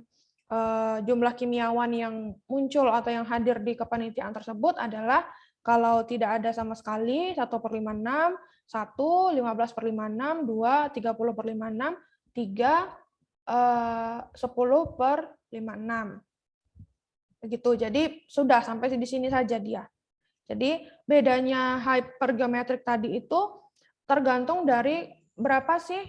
jumlah kimiawan yang muncul atau yang hadir di kepanitiaan tersebut adalah kalau tidak ada sama sekali 1/56, 1, 15/56, 2, 30/56, 3, 10/56. Begitu. Jadi sudah sampai di sini saja dia. Jadi bedanya hypergeometrik tadi itu tergantung dari berapa sih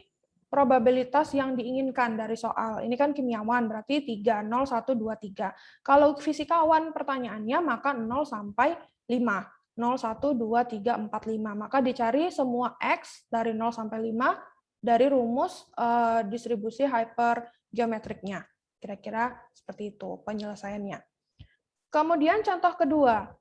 probabilitas yang diinginkan dari soal. Ini kan kimiawan, berarti 3, 0, 1, 2, 3. Kalau fisikawan pertanyaannya, maka 0 sampai 5. 0, 1, 2, 3, 4, 5. Maka dicari semua X dari 0 sampai 5 dari rumus distribusi hypergeometriknya. Kira-kira seperti itu penyelesaiannya. Kemudian contoh kedua.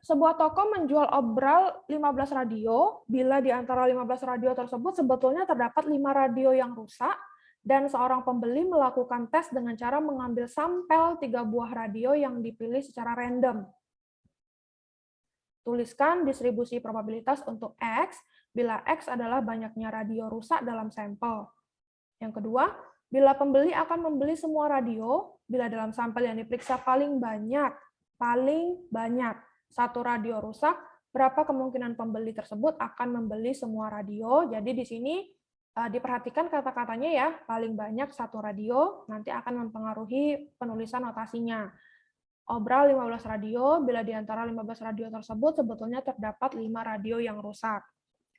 Sebuah toko menjual obral 15 radio, bila di antara 15 radio tersebut sebetulnya terdapat 5 radio yang rusak, dan seorang pembeli melakukan tes dengan cara mengambil sampel 3 buah radio yang dipilih secara random. Tuliskan distribusi probabilitas untuk X, bila X adalah banyaknya radio rusak dalam sampel. Yang kedua, bila pembeli akan membeli semua radio, bila dalam sampel yang diperiksa paling banyak satu radio rusak, berapa kemungkinan pembeli tersebut akan membeli semua radio. Jadi di sini diperhatikan kata-katanya ya, paling banyak satu radio, nanti akan mempengaruhi penulisan notasinya. Obral 15 radio, bila di antara 15 radio tersebut sebetulnya terdapat 5 radio yang rusak.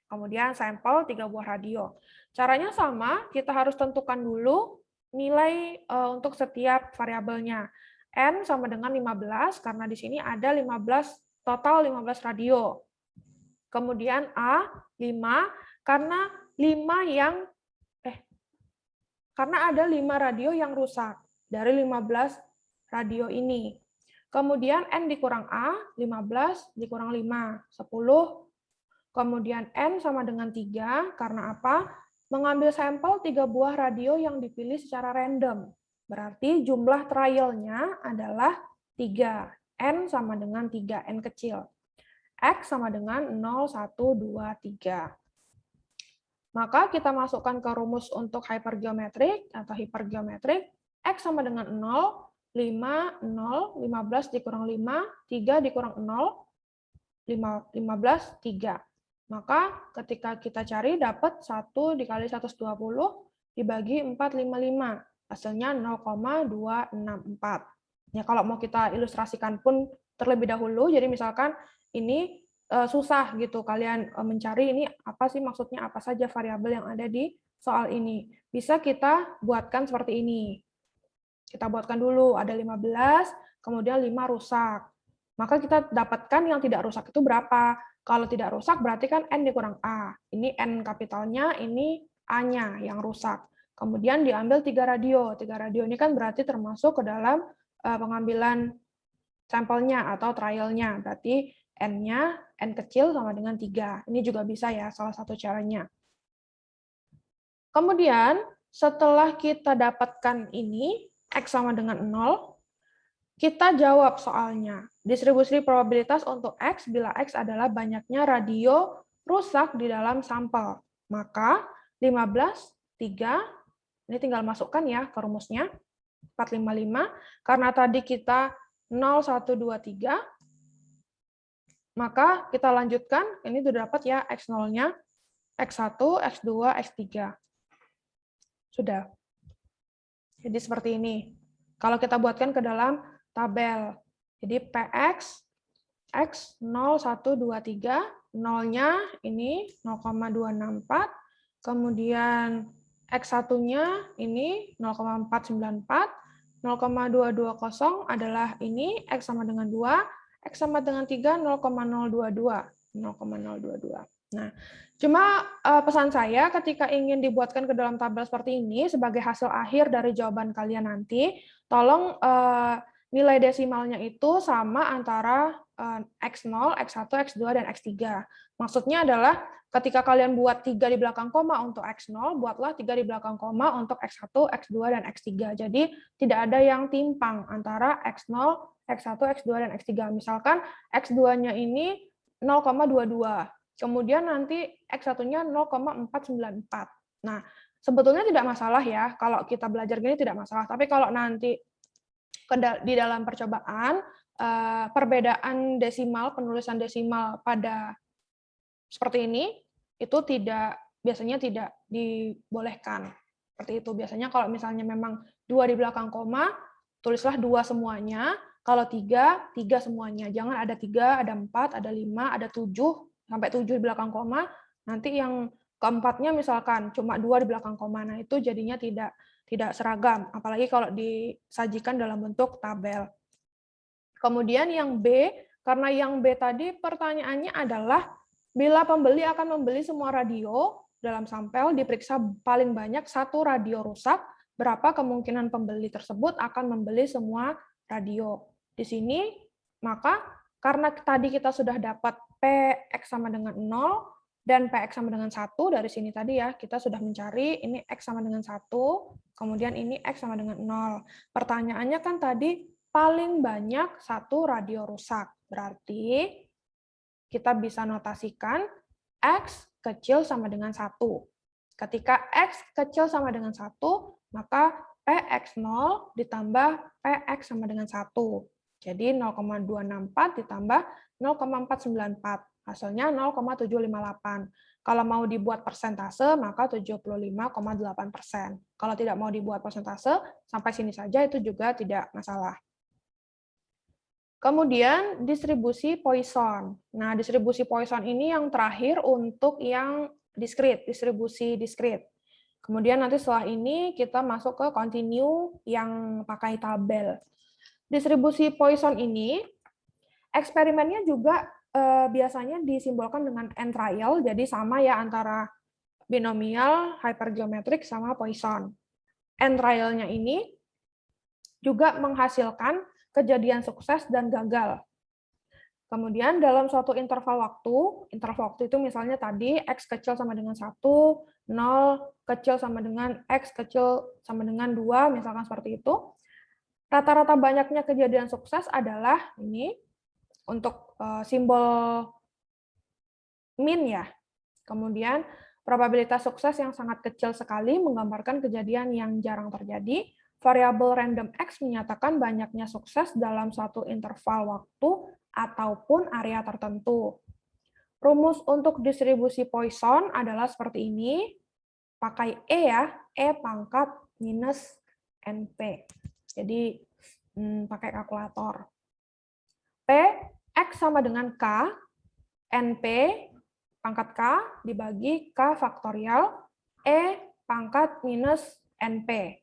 Kemudian sampel 3 buah radio. Caranya sama, kita harus tentukan dulu nilai untuk setiap variabelnya. N sama dengan 15, karena di sini ada 15 total 15 radio. Kemudian A 5 karena ada 5 radio yang rusak dari 15 radio ini. Kemudian N dikurang A 15 dikurang 5 10. Kemudian N sama dengan 3 karena apa? Mengambil sampel 3 buah radio yang dipilih secara random. Berarti jumlah trialnya adalah 3. N sama dengan 3, N kecil. X sama dengan 0, 1, 2, 3. Maka kita masukkan ke rumus untuk hypergeometrik atau hipergeometrik. X sama dengan 0, 5, 0, 15 dikurang 5, 3 dikurang 0, 15, 3. Maka ketika kita cari dapat 1 dikali 120 dibagi 455. Hasilnya 0,264. Ya, kalau mau kita ilustrasikan pun terlebih dahulu, jadi misalkan ini susah gitu kalian mencari ini apa sih maksudnya, apa saja variabel yang ada di soal ini. Bisa kita buatkan seperti ini. Kita buatkan dulu, ada 15, kemudian 5 rusak. Maka kita dapatkan yang tidak rusak itu berapa. Kalau tidak rusak berarti kan N dikurang A. Ini N kapitalnya, ini A-nya yang rusak. Kemudian diambil 3 radio. 3 radio ini kan berarti termasuk ke dalam pengambilan sampelnya atau trialnya. Berarti N-nya, N kecil sama dengan 3. Ini juga bisa ya, salah satu caranya. Kemudian, setelah kita dapatkan ini, X sama dengan 0, kita jawab soalnya. Distribusi probabilitas untuk X bila X adalah banyaknya radio rusak di dalam sampel. Maka 15, 3, ini tinggal masukkan ya ke rumusnya. 455, karena tadi kita 0, 1, 2, 3, maka kita lanjutkan, ini sudah dapat ya X0-nya, X1, X2, X3. Sudah. Jadi seperti ini. Kalau kita buatkan ke dalam tabel, jadi PX, X 0, 1, 2, 3, 0-nya ini 0,264, kemudian X1-nya ini 0,494, 0,220 adalah ini, X sama dengan 2, X sama dengan 3, 0,022. Nah, cuma pesan saya ketika ingin dibuatkan ke dalam tabel seperti ini, sebagai hasil akhir dari jawaban kalian nanti, tolong nilai desimalnya itu sama antara X0, X1, X2, dan X3. Maksudnya adalah ketika kalian buat 3 di belakang koma untuk X0, buatlah 3 di belakang koma untuk X1, X2, dan X3. Jadi tidak ada yang timpang antara X0, X1, X2, dan X3. Misalkan X2-nya ini 0,22. Kemudian nanti X1-nya 0,494. Nah, sebetulnya tidak masalah ya, kalau kita belajar gini tidak masalah, tapi kalau nanti di dalam percobaan, perbedaan desimal, penulisan desimal pada seperti ini, itu biasanya tidak dibolehkan. Seperti itu. Biasanya kalau misalnya memang 2 di belakang koma, tulislah 2 semuanya, kalau 3, 3 semuanya. Jangan ada 3, ada 4, ada 5, ada 7, sampai 7 di belakang koma, nanti yang keempatnya misalkan cuma 2 di belakang koma, nah itu jadinya tidak seragam, apalagi kalau disajikan dalam bentuk tabel. Kemudian yang B, karena yang B tadi pertanyaannya adalah bila pembeli akan membeli semua radio dalam sampel, diperiksa paling banyak 1 radio rusak, berapa kemungkinan pembeli tersebut akan membeli semua radio. Di sini, maka karena tadi kita sudah dapat PX sama dengan 0, dan PX sama dengan 1, dari sini tadi ya, kita sudah mencari, ini X sama dengan 1, kemudian ini X sama dengan 0. Pertanyaannya kan tadi, paling banyak 1 radio rusak. Berarti kita bisa notasikan X kecil sama dengan 1. Ketika X kecil sama dengan 1, maka PX0 ditambah PX sama dengan 1. Jadi 0,264 ditambah 0,494. Hasilnya 0,758. Kalau mau dibuat persentase, maka 75,8%. Kalau tidak mau dibuat persentase, sampai sini saja itu juga tidak masalah. Kemudian distribusi Poisson. Nah, distribusi Poisson ini yang terakhir untuk yang diskrit, distribusi diskrit. Kemudian nanti setelah ini kita masuk ke continue yang pakai tabel. Distribusi Poisson ini, eksperimennya juga biasanya disimbolkan dengan end trial, jadi sama ya antara binomial, hypergeometrik, sama Poisson. End trial-nya ini juga menghasilkan kejadian sukses dan gagal. Kemudian dalam suatu interval waktu itu misalnya tadi X kecil sama dengan 1, 0 kecil sama dengan X kecil sama dengan 2, misalkan seperti itu. Rata-rata banyaknya kejadian sukses adalah ini, untuk simbol min ya. Kemudian probabilitas sukses yang sangat kecil sekali menggambarkan kejadian yang jarang terjadi. Variabel random X menyatakan banyaknya sukses dalam suatu interval waktu ataupun area tertentu. Rumus untuk distribusi Poisson adalah seperti ini. Pakai E ya, E pangkat minus NP. Jadi pakai kalkulator. P, X sama dengan K, NP pangkat K dibagi K faktorial, E pangkat minus NP.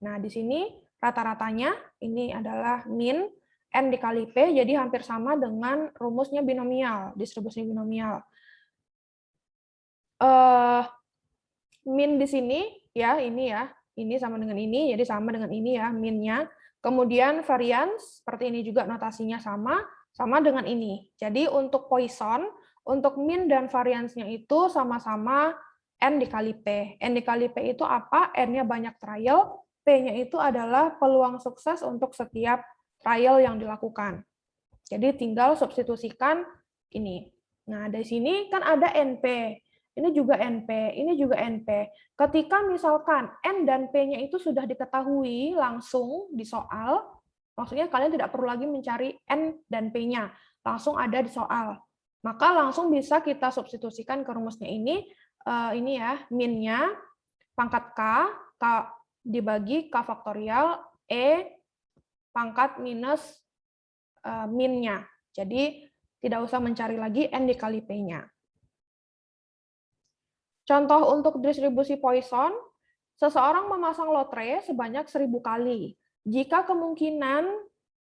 Nah, di sini rata-ratanya ini adalah min, N dikali P, jadi hampir sama dengan rumusnya binomial, distribusi binomial. Min di sini, ya, ini sama dengan ini, jadi sama dengan ini ya, minnya. Kemudian variance, seperti ini juga notasinya sama dengan ini. Jadi untuk Poisson, untuk min dan variance-nya itu sama-sama N dikali P. N dikali P itu apa? N-nya banyak trial, P-nya itu adalah peluang sukses untuk setiap trial yang dilakukan. Jadi tinggal substitusikan ini. Nah, dari sini kan ada NP. Ini juga NP, ini juga NP. Ketika misalkan N dan P-nya itu sudah diketahui langsung di soal, maksudnya kalian tidak perlu lagi mencari N dan P-nya, langsung ada di soal. Maka langsung bisa kita substitusikan ke rumusnya ini ya, min-nya pangkat K dibagi K faktorial, E pangkat minus min-nya. Jadi tidak usah mencari lagi N dikali P-nya. Contoh untuk distribusi Poisson, seseorang memasang lotre sebanyak 1000 kali. Jika kemungkinan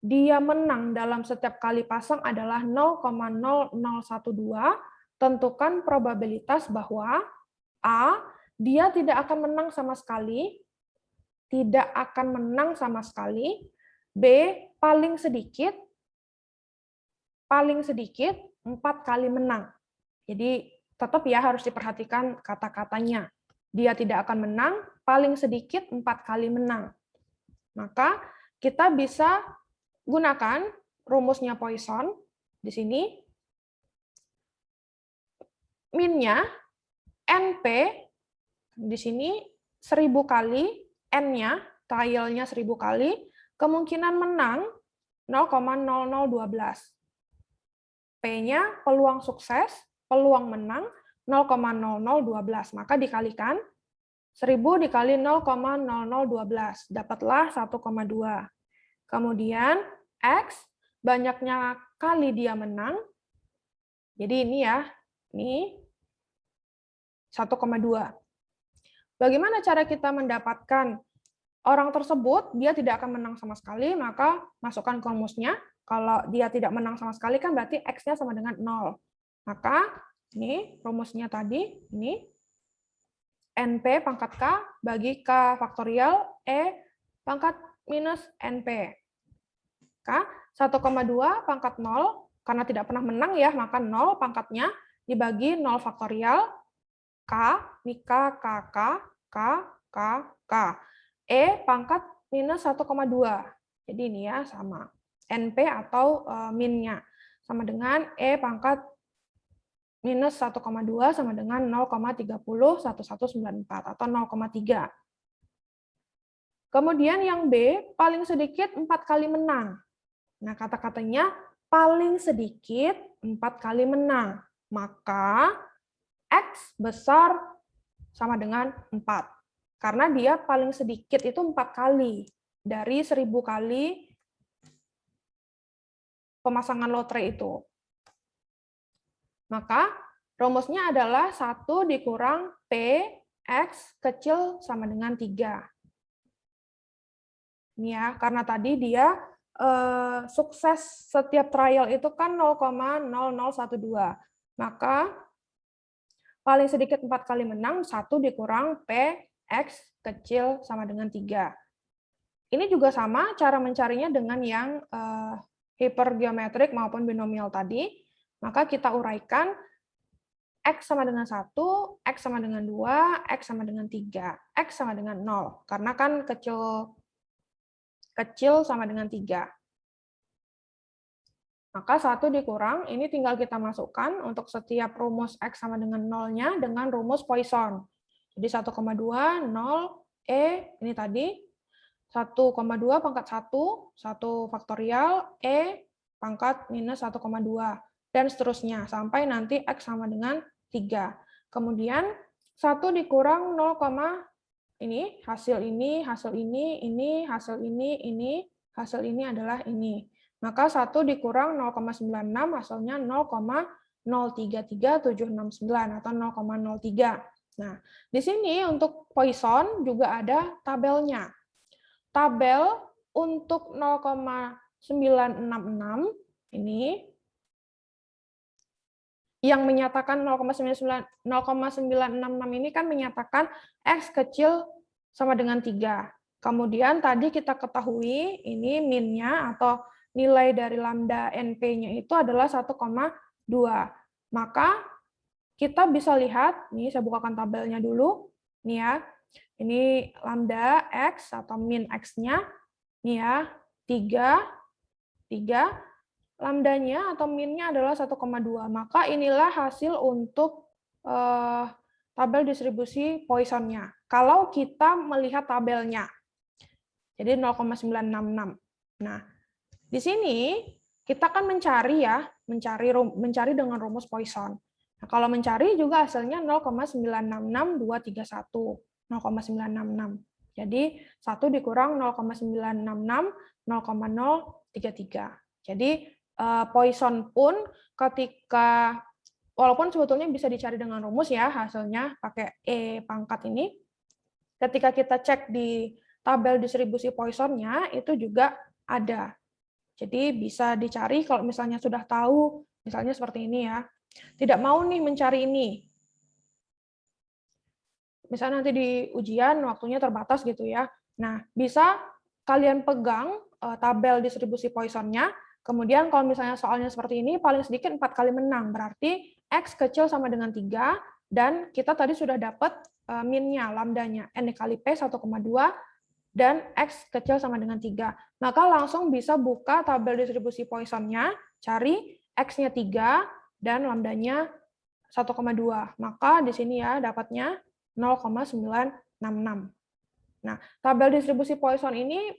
dia menang dalam setiap kali pasang adalah 0,0012, tentukan probabilitas bahwa A, dia tidak akan menang sama sekali, B, paling sedikit 4 kali menang. Jadi tetap ya harus diperhatikan kata-katanya. Dia tidak akan menang, paling sedikit 4 kali menang. Maka kita bisa gunakan rumusnya Poisson di sini. Min-nya NP, di sini 1000 kali, N-nya, trialnya 1000 kali, kemungkinan menang 0,0012. P-nya peluang sukses, peluang menang 0,0012. Maka dikalikan 1000 dikali 0,0012, dapatlah 1,2. Kemudian X, banyaknya kali dia menang, jadi ini ya, ini 1,2. Bagaimana cara kita mendapatkan orang tersebut, dia tidak akan menang sama sekali, maka masukkan ke rumusnya. Kalau dia tidak menang sama sekali, kan berarti X-nya sama dengan 0. Maka ini rumusnya tadi, ini NP pangkat K bagi K faktorial E pangkat minus NP. K 1,2 pangkat 0, karena tidak pernah menang ya, maka 0 pangkatnya dibagi 0 faktorial, K, ini K, K, K, K, K, K. E pangkat minus 1,2. Jadi ini ya sama. NP atau min-nya sama dengan E pangkat minus 1,2 sama dengan 0,301194 atau 0,3. Kemudian yang B, paling sedikit 4 kali menang. Nah, kata-katanya paling sedikit 4 kali menang. Maka X besar sama dengan 4. Karena dia paling sedikit itu 4 kali. Dari 1000 kali pemasangan lotre itu. Maka rumusnya adalah 1 dikurang P X kecil sama dengan 3. Ini ya, karena tadi dia sukses setiap trial itu kan 0,0012. Maka paling sedikit 4 kali menang, 1 dikurang P X kecil sama dengan 3. Ini juga sama cara mencarinya dengan yang hipergeometrik maupun binomial tadi. Maka kita uraikan X sama dengan 1, X sama dengan 2, X sama dengan 3, X sama dengan 0. Karena kan kecil sama dengan 3. Maka 1 dikurang, ini tinggal kita masukkan untuk setiap rumus X sama dengan 0-nya dengan rumus Poisson. Jadi 1,2, 0, E, ini tadi, 1,2 pangkat 1, 1 faktorial, E pangkat minus 1,2, dan seterusnya, sampai nanti X sama dengan 3. Kemudian 1 dikurang 0, ini, hasil ini, hasil ini, hasil ini, hasil ini adalah ini. Maka 1 dikurang 0,96, hasilnya 0,033769 atau 0,03. Nah, di sini untuk Poisson juga ada tabelnya. Tabel untuk 0,966 ini yang menyatakan 0,966 ini kan menyatakan X kecil sama dengan 3. Kemudian tadi kita ketahui ini min-nya atau nilai dari lambda NP-nya itu adalah 1,2. Maka kita bisa lihat, nih saya bukakan tabelnya dulu, nih ya. Ini lambda X atau min X-nya, nih ya, 3, lambdanya atau min-nya adalah 1,2. Maka inilah hasil untuk tabel distribusi Poisson-nya. Kalau kita melihat tabelnya, jadi 0,966. Nah, di sini kita kan mencari ya, mencari dengan rumus Poisson. Nah, kalau mencari juga hasilnya 0,966231. 0,966. Jadi 1 dikurang 0,966, 0,033. Jadi Poisson pun ketika, walaupun sebetulnya bisa dicari dengan rumus ya, hasilnya pakai E pangkat ini, ketika kita cek di tabel distribusi Poisson-nya, itu juga ada. Jadi bisa dicari kalau misalnya sudah tahu, misalnya seperti ini ya, tidak mau nih mencari ini. Misalnya nanti di ujian waktunya terbatas gitu ya. Nah, bisa kalian pegang tabel distribusi Poisson-nya, kemudian kalau misalnya soalnya seperti ini, paling sedikit 4 kali menang, berarti X kecil sama dengan 3, dan kita tadi sudah dapat min-nya, lambdanya, N dikali P 1,2, dan X kecil sama dengan 3. Maka langsung bisa buka tabel distribusi Poisson-nya, cari X-nya 3, dan lambdanya 1,2. Maka di sini ya dapatnya 0,966. Nah, tabel distribusi Poisson ini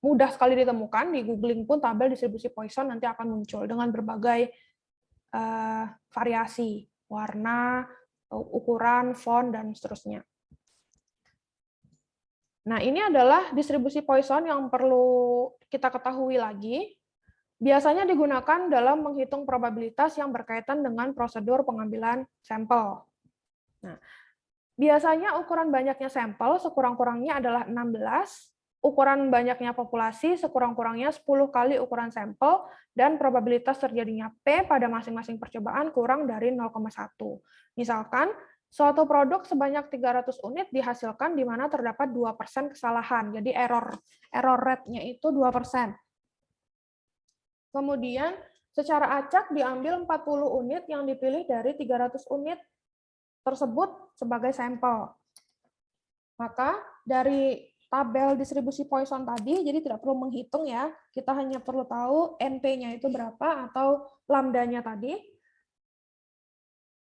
mudah sekali ditemukan, di googling pun tabel distribusi Poisson nanti akan muncul dengan berbagai variasi, warna, ukuran, font, dan seterusnya. Nah, ini adalah distribusi Poisson yang perlu kita ketahui lagi. Biasanya digunakan dalam menghitung probabilitas yang berkaitan dengan prosedur pengambilan sampel. Nah, biasanya ukuran banyaknya sampel sekurang-kurangnya adalah 16, ukuran banyaknya populasi sekurang-kurangnya 10 kali ukuran sampel, dan probabilitas terjadinya P pada masing-masing percobaan kurang dari 0,1. Misalkan, suatu produk sebanyak 300 unit dihasilkan di mana terdapat 2% kesalahan, jadi error rate-nya itu 2%. Kemudian, secara acak diambil 40 unit yang dipilih dari 300 unit tersebut sebagai sampel. Maka dari tabel distribusi Poisson tadi, jadi tidak perlu menghitung ya, kita hanya perlu tahu NP-nya itu berapa atau lambdanya tadi.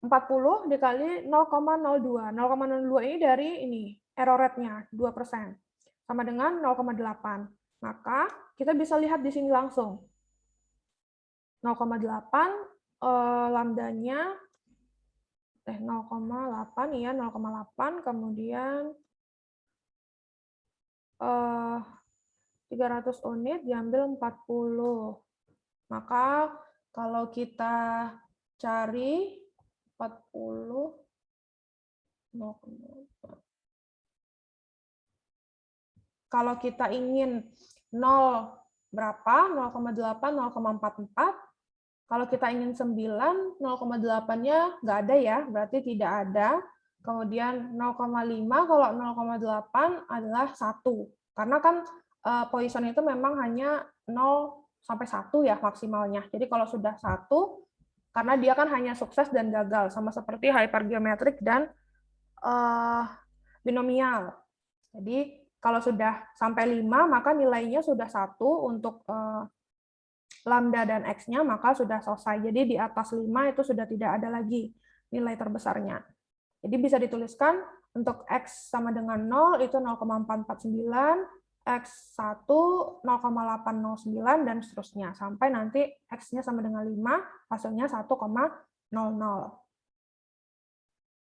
40 dikali 0,02. 0,02 ini dari error rate-nya 2%, sama dengan 0,8. Maka kita bisa lihat di sini langsung. 0,8 lambdanya 0,8 ya, 0,8, kemudian 300 unit diambil 40. Maka kalau kita cari 40, 0,8. Kalau kita ingin 0 berapa? 0,8, 0,44. Kalau kita ingin 9, 0,8-nya nggak ada ya, berarti tidak ada. Kemudian 0,5, kalau 0,8 adalah 1. Karena kan Poisson itu memang hanya 0 sampai 1 ya maksimalnya. Jadi kalau sudah 1, karena dia kan hanya sukses dan gagal, sama seperti hypergeometrik dan binomial. Jadi kalau sudah sampai 5, maka nilainya sudah 1 untuk lambda dan X-nya, maka sudah selesai. Jadi di atas 5 itu sudah tidak ada lagi nilai terbesarnya. Jadi bisa dituliskan untuk X sama dengan 0 itu 0,449, X1 0,809, dan seterusnya. Sampai nanti X-nya sama dengan 5, hasilnya 1,00.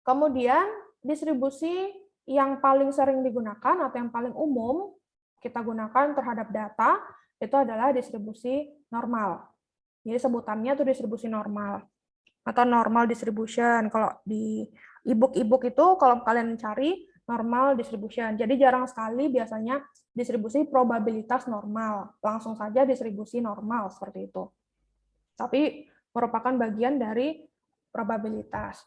Kemudian distribusi yang paling sering digunakan atau yang paling umum kita gunakan terhadap data itu adalah distribusi normal. Jadi sebutannya itu distribusi normal atau normal distribution. Kalau di e-book itu kalau kalian cari normal distribution. Jadi jarang sekali biasanya distribusi probabilitas normal. Langsung saja distribusi normal seperti itu. Tapi merupakan bagian dari probabilitas.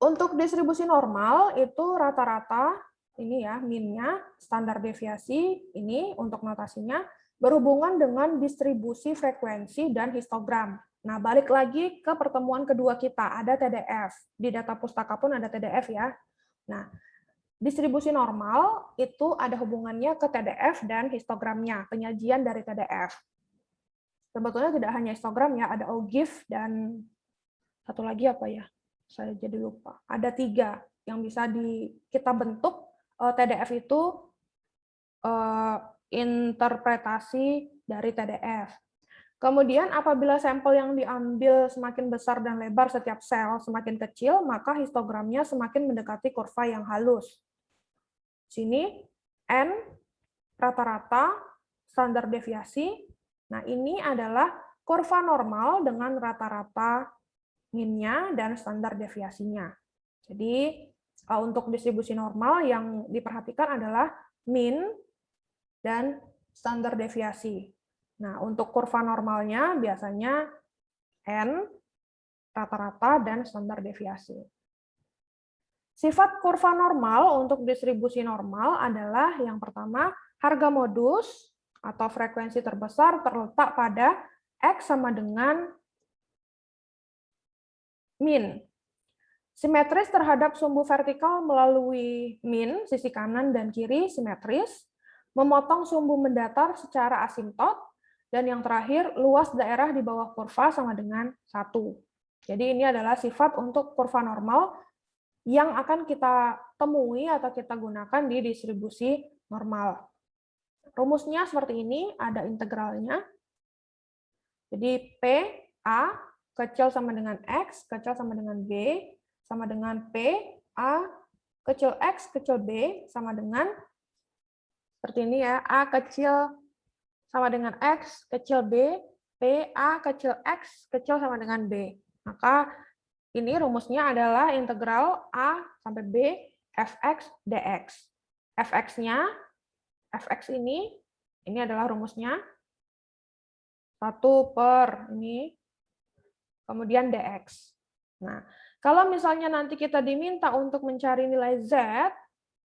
Untuk distribusi normal itu rata-rata ini ya, min-nya, standar deviasi, ini untuk notasinya, berhubungan dengan distribusi frekuensi dan histogram. Nah, balik lagi ke pertemuan kedua kita, ada TDF. Di data pustaka pun ada TDF ya. Nah, distribusi normal itu ada hubungannya ke TDF dan histogramnya, penyajian dari TDF. Sebetulnya tidak hanya histogram ya, ada OGIF dan satu lagi apa ya? Saya jadi lupa. Ada 3 yang bisa kita bentuk. TDF itu interpretasi dari TDF. Kemudian apabila sampel yang diambil semakin besar dan lebar setiap sel semakin kecil, maka histogramnya semakin mendekati kurva yang halus. Sini N rata-rata standar deviasi. Nah, ini adalah kurva normal dengan rata-rata min-nya dan standar deviasinya. Jadi untuk distribusi normal yang diperhatikan adalah min dan standar deviasi. Nah, untuk kurva normalnya biasanya N, rata-rata, dan standar deviasi. Sifat kurva normal untuk distribusi normal adalah yang pertama, harga modus atau frekuensi terbesar terletak pada X sama dengan min. Simetris terhadap sumbu vertikal melalui min, sisi kanan dan kiri simetris, memotong sumbu mendatar secara asimtot, dan yang terakhir, luas daerah di bawah kurva sama dengan 1. Jadi ini adalah sifat untuk kurva normal yang akan kita temui atau kita gunakan di distribusi normal. Rumusnya seperti ini, ada integralnya. Jadi P, A, kecil sama dengan X, kecil sama dengan B, sama dengan P, A, kecil X, kecil B, sama dengan, seperti ini ya, A kecil sama dengan X, kecil B, P, A, kecil X, kecil sama dengan B. Maka ini rumusnya adalah integral A sampai B, fx dx. Fx-nya, fx ini adalah rumusnya, 1 per ini, kemudian dx. Nah, kalau misalnya nanti kita diminta untuk mencari nilai z,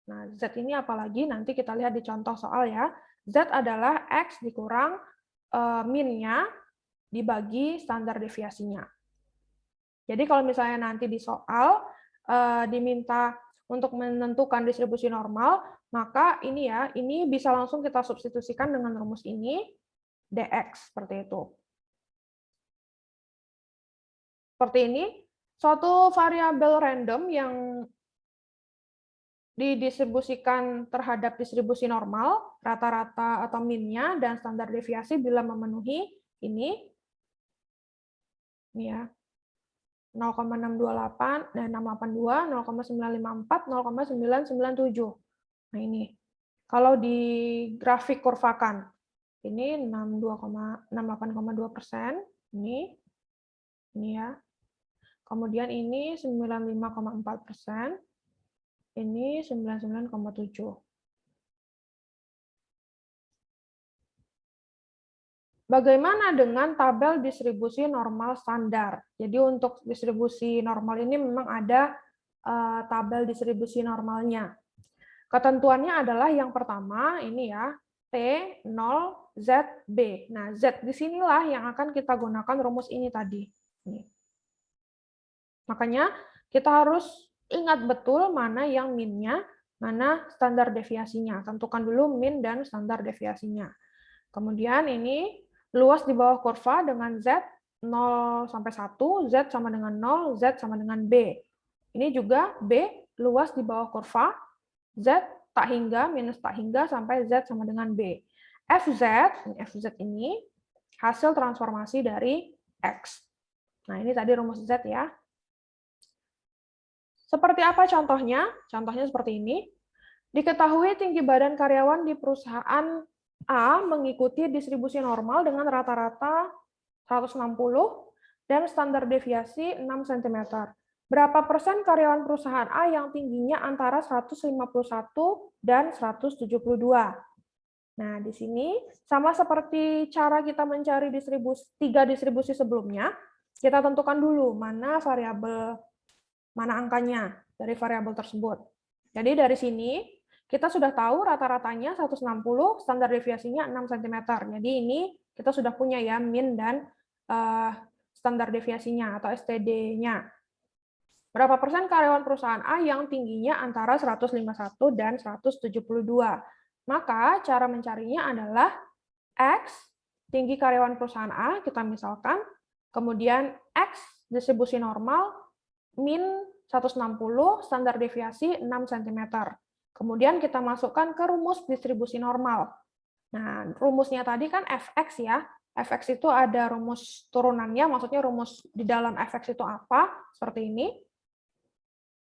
nah z ini apalagi nanti kita lihat di contoh soal ya, z adalah x dikurang min-nya dibagi standar deviasinya. Jadi kalau misalnya nanti di soal diminta untuk menentukan distribusi normal, maka ini ya, ini bisa langsung kita substitusikan dengan rumus ini, dx, seperti itu. Seperti ini, suatu variabel random yang didistribusikan terhadap distribusi normal, rata-rata atau min-nya, dan standar deviasi bila memenuhi ini ya, 0,628, 682, 0,954, 0,997. Nah ini, kalau di grafik kurvakan, ini 68,2%, ini ya. Kemudian ini 95,4%, ini 99,7%. Bagaimana dengan tabel distribusi normal standar? Jadi untuk distribusi normal ini memang ada tabel distribusi normalnya. Ketentuannya adalah yang pertama ini ya, T0 ZB. Nah, Z disinilah yang akan kita gunakan rumus ini tadi. Nih. Makanya kita harus ingat betul mana yang min-nya, mana standar deviasinya. Tentukan dulu min dan standar deviasinya. Kemudian ini luas di bawah kurva dengan Z 0 sampai 1, Z sama dengan 0, Z sama dengan B. Ini juga B luas di bawah kurva, Z tak hingga, minus tak hingga, sampai Z sama dengan B. FZ ini hasil transformasi dari X. Nah, ini tadi rumus Z ya. Seperti apa contohnya? Contohnya seperti ini. Diketahui tinggi badan karyawan di perusahaan A mengikuti distribusi normal dengan rata-rata 160 dan standar deviasi 6 cm. Berapa persen karyawan perusahaan A yang tingginya antara 151 dan 172? Nah, di sini sama seperti cara kita mencari tiga distribusi sebelumnya, kita tentukan dulu mana angkanya dari variabel tersebut. Jadi dari sini kita sudah tahu rata-ratanya 160, standar deviasinya 6 cm. Jadi ini kita sudah punya ya min dan standar deviasinya atau STD-nya. Berapa persen karyawan perusahaan A yang tingginya antara 151 dan 172? Maka cara mencarinya adalah X, tinggi karyawan perusahaan A, kita misalkan, kemudian X, distribusi normal, min 160, standar deviasi 6 cm. Kemudian kita masukkan ke rumus distribusi normal. Nah, rumusnya tadi kan fx ya. Fx itu ada rumus turunannya, maksudnya rumus di dalam fx itu apa? Seperti ini.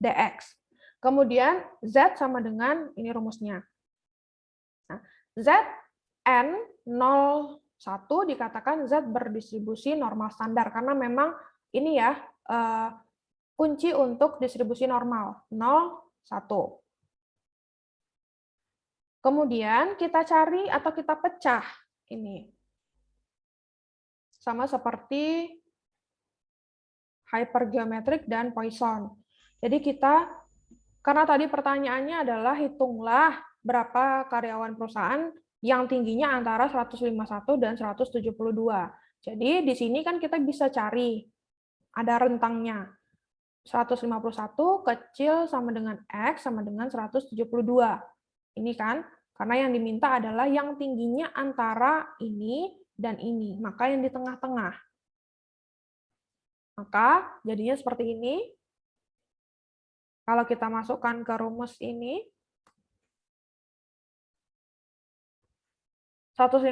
dx. Kemudian z sama dengan ini rumusnya. Nah, Zn 01 dikatakan z berdistribusi normal standar karena memang ini ya kunci untuk distribusi normal 0, 1. Kemudian kita cari atau kita pecah ini. Sama seperti hypergeometrik dan Poisson. Jadi karena tadi pertanyaannya adalah hitunglah berapa karyawan perusahaan yang tingginya antara 151 dan 172. Jadi di sini kan kita bisa cari, ada rentangnya. 151 kecil sama dengan X sama dengan 172. Ini kan, karena yang diminta adalah yang tingginya antara ini dan ini, maka yang di tengah-tengah. Maka jadinya seperti ini. Kalau kita masukkan ke rumus ini, 151,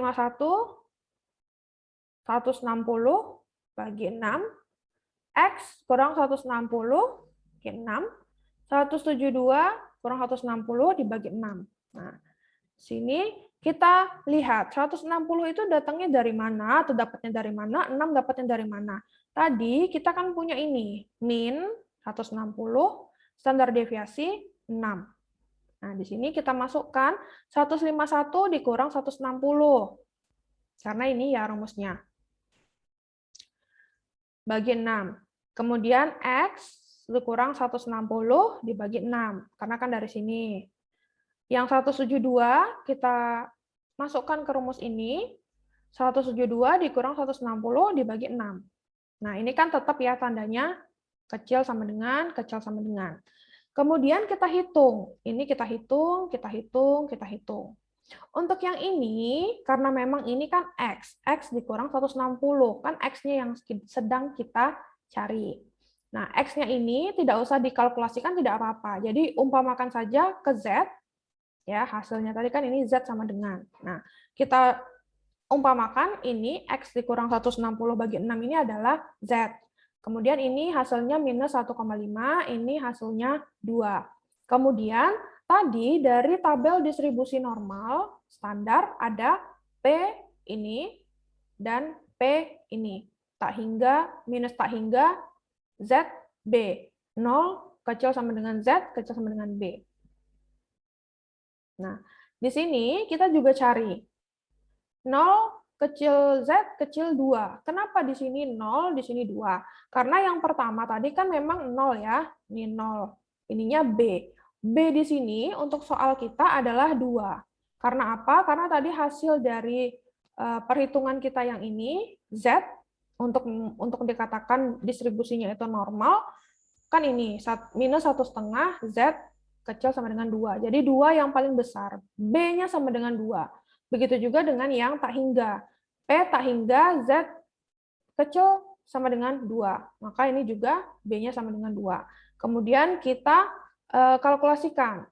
160 bagi 6, X kurang 160 bagi 6, 172 kurang 160 dibagi 6. Nah, sini kita lihat 160 itu datangnya dari mana atau dapatnya dari mana, 6 dapatnya dari mana. Tadi kita kan punya ini, min 160, standar deviasi 6. Nah, di sini kita masukkan 151 dikurang 160. Karena ini ya rumusnya. Bagi 6. Kemudian X dikurang 160 dibagi 6. Karena kan dari sini. Yang 172 kita masukkan ke rumus ini. 172 dikurang 160 dibagi 6. Nah, ini kan tetap ya tandanya kecil sama dengan, kecil sama dengan. Kemudian kita hitung. Ini kita hitung, kita hitung, kita hitung. Untuk yang ini, karena memang ini kan X. X dikurang 160. Kan X-nya yang sedang kita cari. Nah, X-nya ini tidak usah dikalkulasikan, tidak apa-apa. Jadi, umpamakan saja ke Z. Ya, hasilnya tadi kan ini Z sama dengan. Nah, kita umpamakan ini X dikurang 160 bagi 6 ini adalah Z. Kemudian ini hasilnya minus 1,5, ini hasilnya 2. Kemudian tadi dari tabel distribusi normal standar ada P ini dan P ini. Tak hingga, minus tak hingga, Z, B. 0 kecil sama dengan Z, kecil sama dengan B. Nah, di sini kita juga cari 0 kecil Z, kecil 2. Kenapa di sini 0, di sini 2? Karena yang pertama tadi kan memang 0 ya. Ini 0. Ininya B. B di sini untuk soal kita adalah 2. Karena apa? Karena tadi hasil dari perhitungan kita yang ini, Z, untuk dikatakan distribusinya itu normal, kan ini, minus 1,5, Z kecil sama dengan 2. Jadi 2 yang paling besar. B-nya sama dengan 2. Begitu juga dengan yang tak hingga. P tak hingga, Z kecil sama dengan 2. Maka ini juga B-nya sama dengan 2. Kemudian kita kalkulasikan.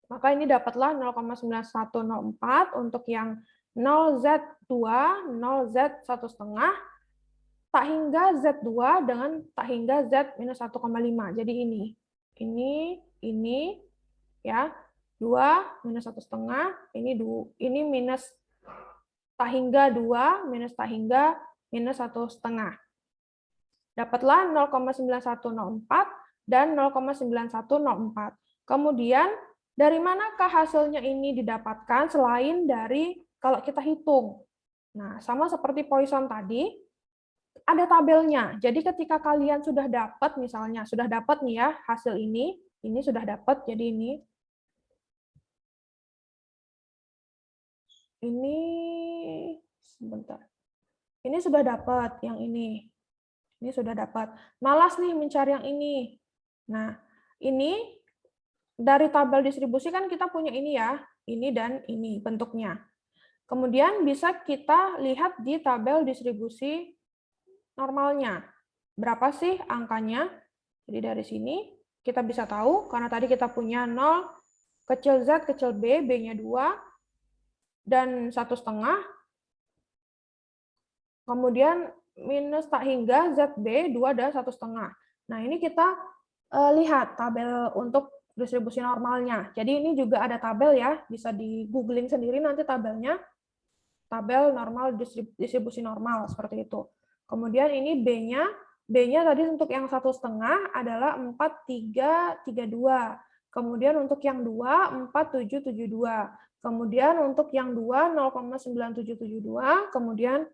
Maka ini dapatlah 0,9104 untuk yang 0Z2, 0Z 1,5, tak hingga Z2 dengan tak hingga Z minus 1,5. Jadi ini, ya. 2 minus 1,5, ini minus tak hingga 2 minus tak hingga minus 1,5. Dapatlah 0,9104 dan 0,9104. Kemudian dari manakah hasilnya ini didapatkan selain dari kalau kita hitung? Nah, sama seperti Poisson tadi, ada tabelnya. Jadi ketika kalian sudah dapat, misalnya sudah dapat nih ya hasil ini sudah dapat, jadi ini sebentar. Ini sudah dapat yang ini. Ini sudah dapat. Malas nih mencari yang ini. Nah, ini dari tabel distribusi kan kita punya ini ya. Ini dan ini bentuknya. Kemudian bisa kita lihat di tabel distribusi normalnya. Berapa sih angkanya? Jadi dari sini kita bisa tahu, karena tadi kita punya 0, kecil Z, kecil B, B-nya 2, dan 1,5, kemudian minus tak hingga ZB 2 dan 1,5. Nah, ini kita lihat tabel untuk distribusi normalnya. Jadi ini juga ada tabel ya, bisa di googling sendiri nanti tabelnya. Tabel normal distribusi normal seperti itu. Kemudian ini B-nya tadi untuk yang 1,5 adalah 4,332. Kemudian untuk yang 2 4,772. Kemudian untuk yang 2 0,9772, kemudian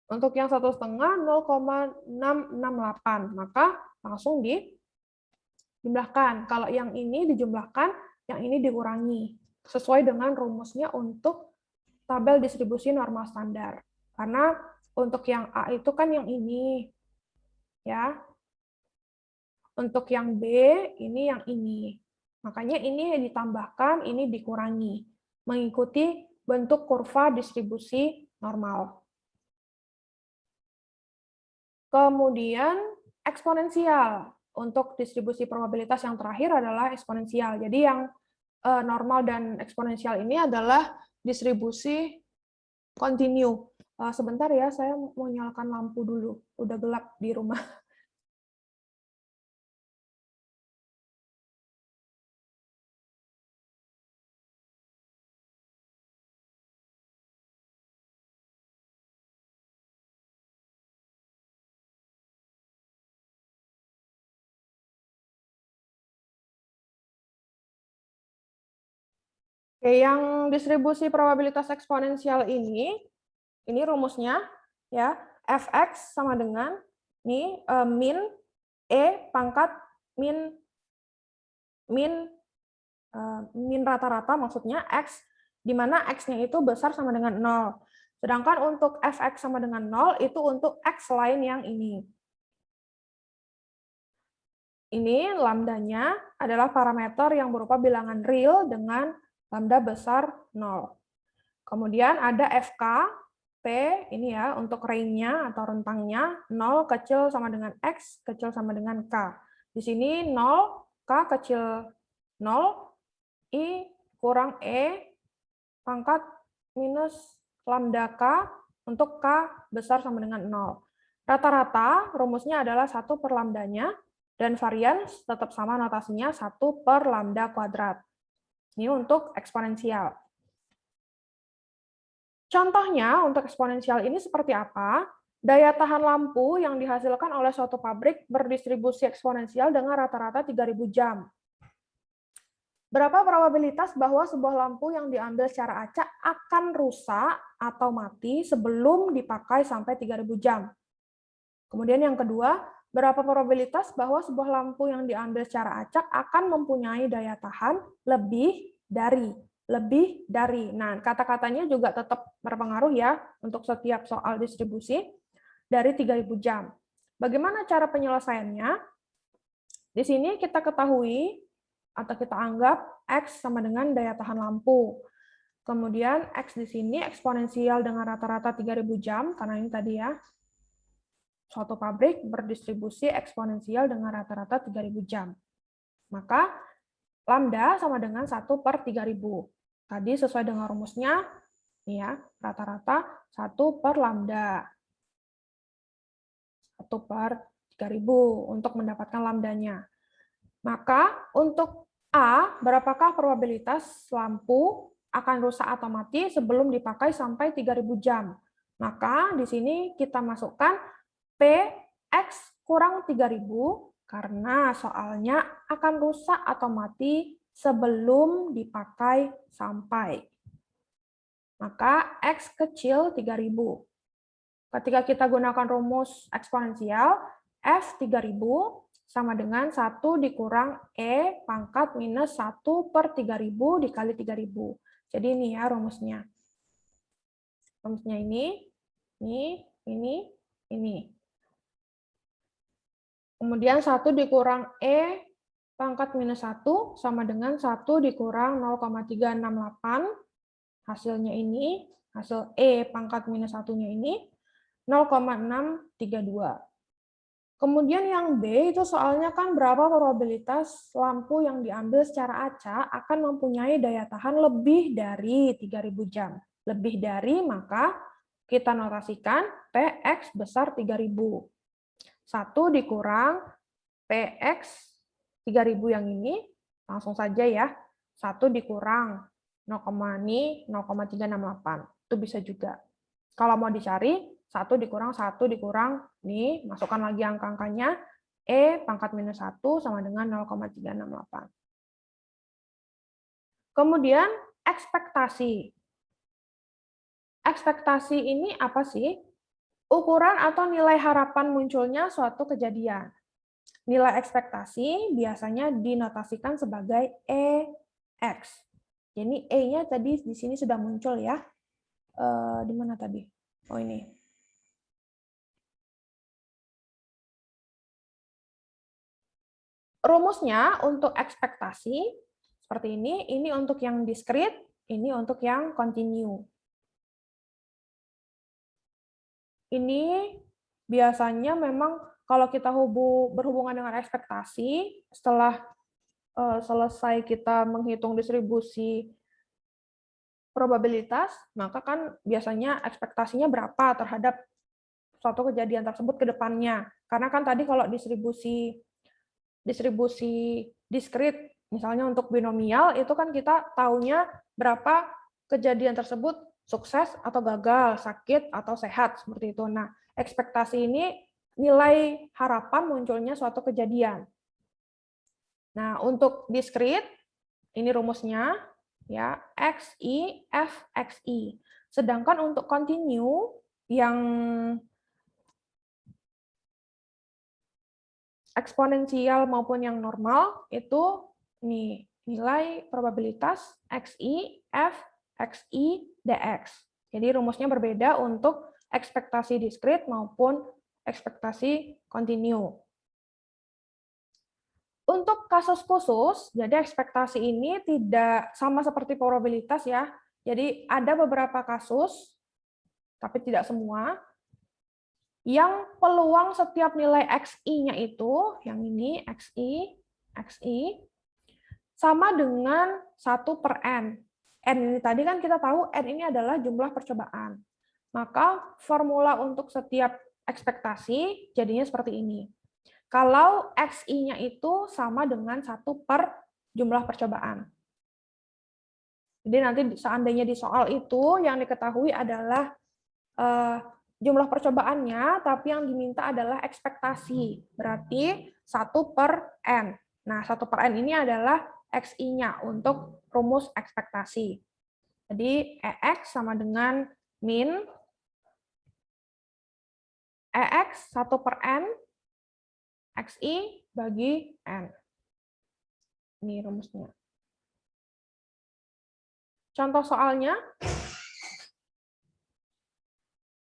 untuk yang 1,5 0,668. Maka langsung dijumlahkan. Kalau yang ini dijumlahkan, yang ini dikurangi sesuai dengan rumusnya untuk tabel distribusi normal standar. Karena untuk yang A itu kan yang ini. Ya. Untuk yang B ini yang ini. Makanya ini ditambahkan, ini dikurangi, mengikuti bentuk kurva distribusi normal. Kemudian eksponensial. Untuk distribusi probabilitas yang terakhir adalah eksponensial. Jadi yang normal dan eksponensial ini adalah distribusi kontinu. Sebentar ya, saya mau nyalakan lampu dulu. Udah gelap di rumah. Oke, yang distribusi probabilitas eksponensial ini rumusnya ya, fx sama dengan ini min pangkat min rata-rata, maksudnya x, di mana x-nya itu besar sama dengan 0. Sedangkan untuk fx sama dengan 0 itu untuk x lain yang ini. Ini lambdanya adalah parameter yang berupa bilangan real dengan lambda besar 0. Kemudian ada FK, P, ini ya, untuk range-nya atau rentangnya, 0 kecil sama dengan X, kecil sama dengan K. Di sini 0, K kecil 0, I kurang E, pangkat minus lambda K, untuk K besar sama dengan 0. Rata-rata rumusnya adalah 1 per lambdanya, dan varian tetap sama notasinya 1 per lambda kuadrat. Ini untuk eksponensial. Contohnya untuk eksponensial ini seperti apa? Daya tahan lampu yang dihasilkan oleh suatu pabrik berdistribusi eksponensial dengan rata-rata 3.000 jam. Berapa probabilitas bahwa sebuah lampu yang diambil secara acak akan rusak atau mati sebelum dipakai sampai 3.000 jam? Kemudian yang kedua, berapa probabilitas bahwa sebuah lampu yang diambil secara acak akan mempunyai daya tahan lebih dari. Nah, kata-katanya juga tetap berpengaruh ya untuk setiap soal distribusi dari 3.000 jam. Bagaimana cara penyelesaiannya? Di sini kita ketahui atau kita anggap X sama dengan daya tahan lampu. Kemudian X di sini eksponensial dengan rata-rata 3.000 jam, karena ini tadi ya, suatu pabrik berdistribusi eksponensial dengan rata-rata 3.000 jam. Maka lambda sama dengan 1 per 3.000. Tadi sesuai dengan rumusnya, nih ya, rata-rata 1 per lambda. 1 per 3.000 untuk mendapatkan lambdanya. Maka untuk A, berapakah probabilitas lampu akan rusak atau mati sebelum dipakai sampai 3.000 jam? Maka di sini kita masukkan Px kurang 3.000 karena soalnya akan rusak atau mati sebelum dipakai sampai. Maka X kecil 3.000. Ketika kita gunakan rumus eksponensial, F 3.000 sama dengan 1 dikurang E pangkat minus 1 per 3.000 dikali 3.000. Jadi ini ya rumusnya. Rumusnya ini. Kemudian 1 dikurang E pangkat minus 1 sama dengan 1 dikurang 0,368. Hasilnya ini, hasil E pangkat minus 1-nya ini, 0,632. Kemudian yang B itu soalnya kan berapa probabilitas lampu yang diambil secara acak akan mempunyai daya tahan lebih dari 3.000 jam. Lebih dari, maka kita notasikan Px besar 3.000. 1 dikurang Px 3.000 yang ini, langsung saja ya, 1 dikurang 0,368. Itu bisa juga. Kalau mau dicari, 1 dikurang, nih, masukkan lagi angka-angkanya, E pangkat minus 1 sama dengan 0,368. Kemudian, ekspektasi. Ekspektasi ini apa sih? Ukuran atau nilai harapan munculnya suatu kejadian. Nilai ekspektasi biasanya dinotasikan sebagai EX. Jadi E-nya tadi di sini sudah muncul ya. Di mana tadi? Oh ini. Rumusnya untuk ekspektasi seperti ini untuk yang diskrit, ini untuk yang kontinu. Ini biasanya memang kalau kita berhubungan dengan ekspektasi, setelah selesai kita menghitung distribusi probabilitas, maka kan biasanya ekspektasinya berapa terhadap suatu kejadian tersebut ke depannya. Karena kan tadi kalau distribusi diskrit, misalnya untuk binomial, itu kan kita taunya berapa kejadian tersebut sukses atau gagal, sakit atau sehat, seperti itu. Nah, ekspektasi ini nilai harapan munculnya suatu kejadian. Nah, untuk diskrit, ini rumusnya, ya, XI, F, XI. Sedangkan untuk continue, yang eksponensial maupun yang normal, itu nih, nilai probabilitas XI, F, XI, DX. Jadi rumusnya berbeda untuk ekspektasi diskrit maupun ekspektasi continue. Untuk kasus khusus, jadi ekspektasi ini tidak sama seperti probabilitas ya. Jadi ada beberapa kasus, tapi tidak semua, yang peluang setiap nilai XI-nya itu, yang ini XI, sama dengan 1/n. N ini tadi kan kita tahu N ini adalah jumlah percobaan. Maka formula untuk setiap ekspektasi jadinya seperti ini. Kalau XI-nya itu sama dengan 1 per jumlah percobaan. Jadi nanti seandainya di soal itu yang diketahui adalah jumlah percobaannya, tapi yang diminta adalah ekspektasi. Berarti 1 per N. Nah, 1 per N ini adalah XI-nya untuk rumus ekspektasi. Jadi EX sama dengan min EX 1 per N XI bagi N. Ini rumusnya. Contoh soalnya,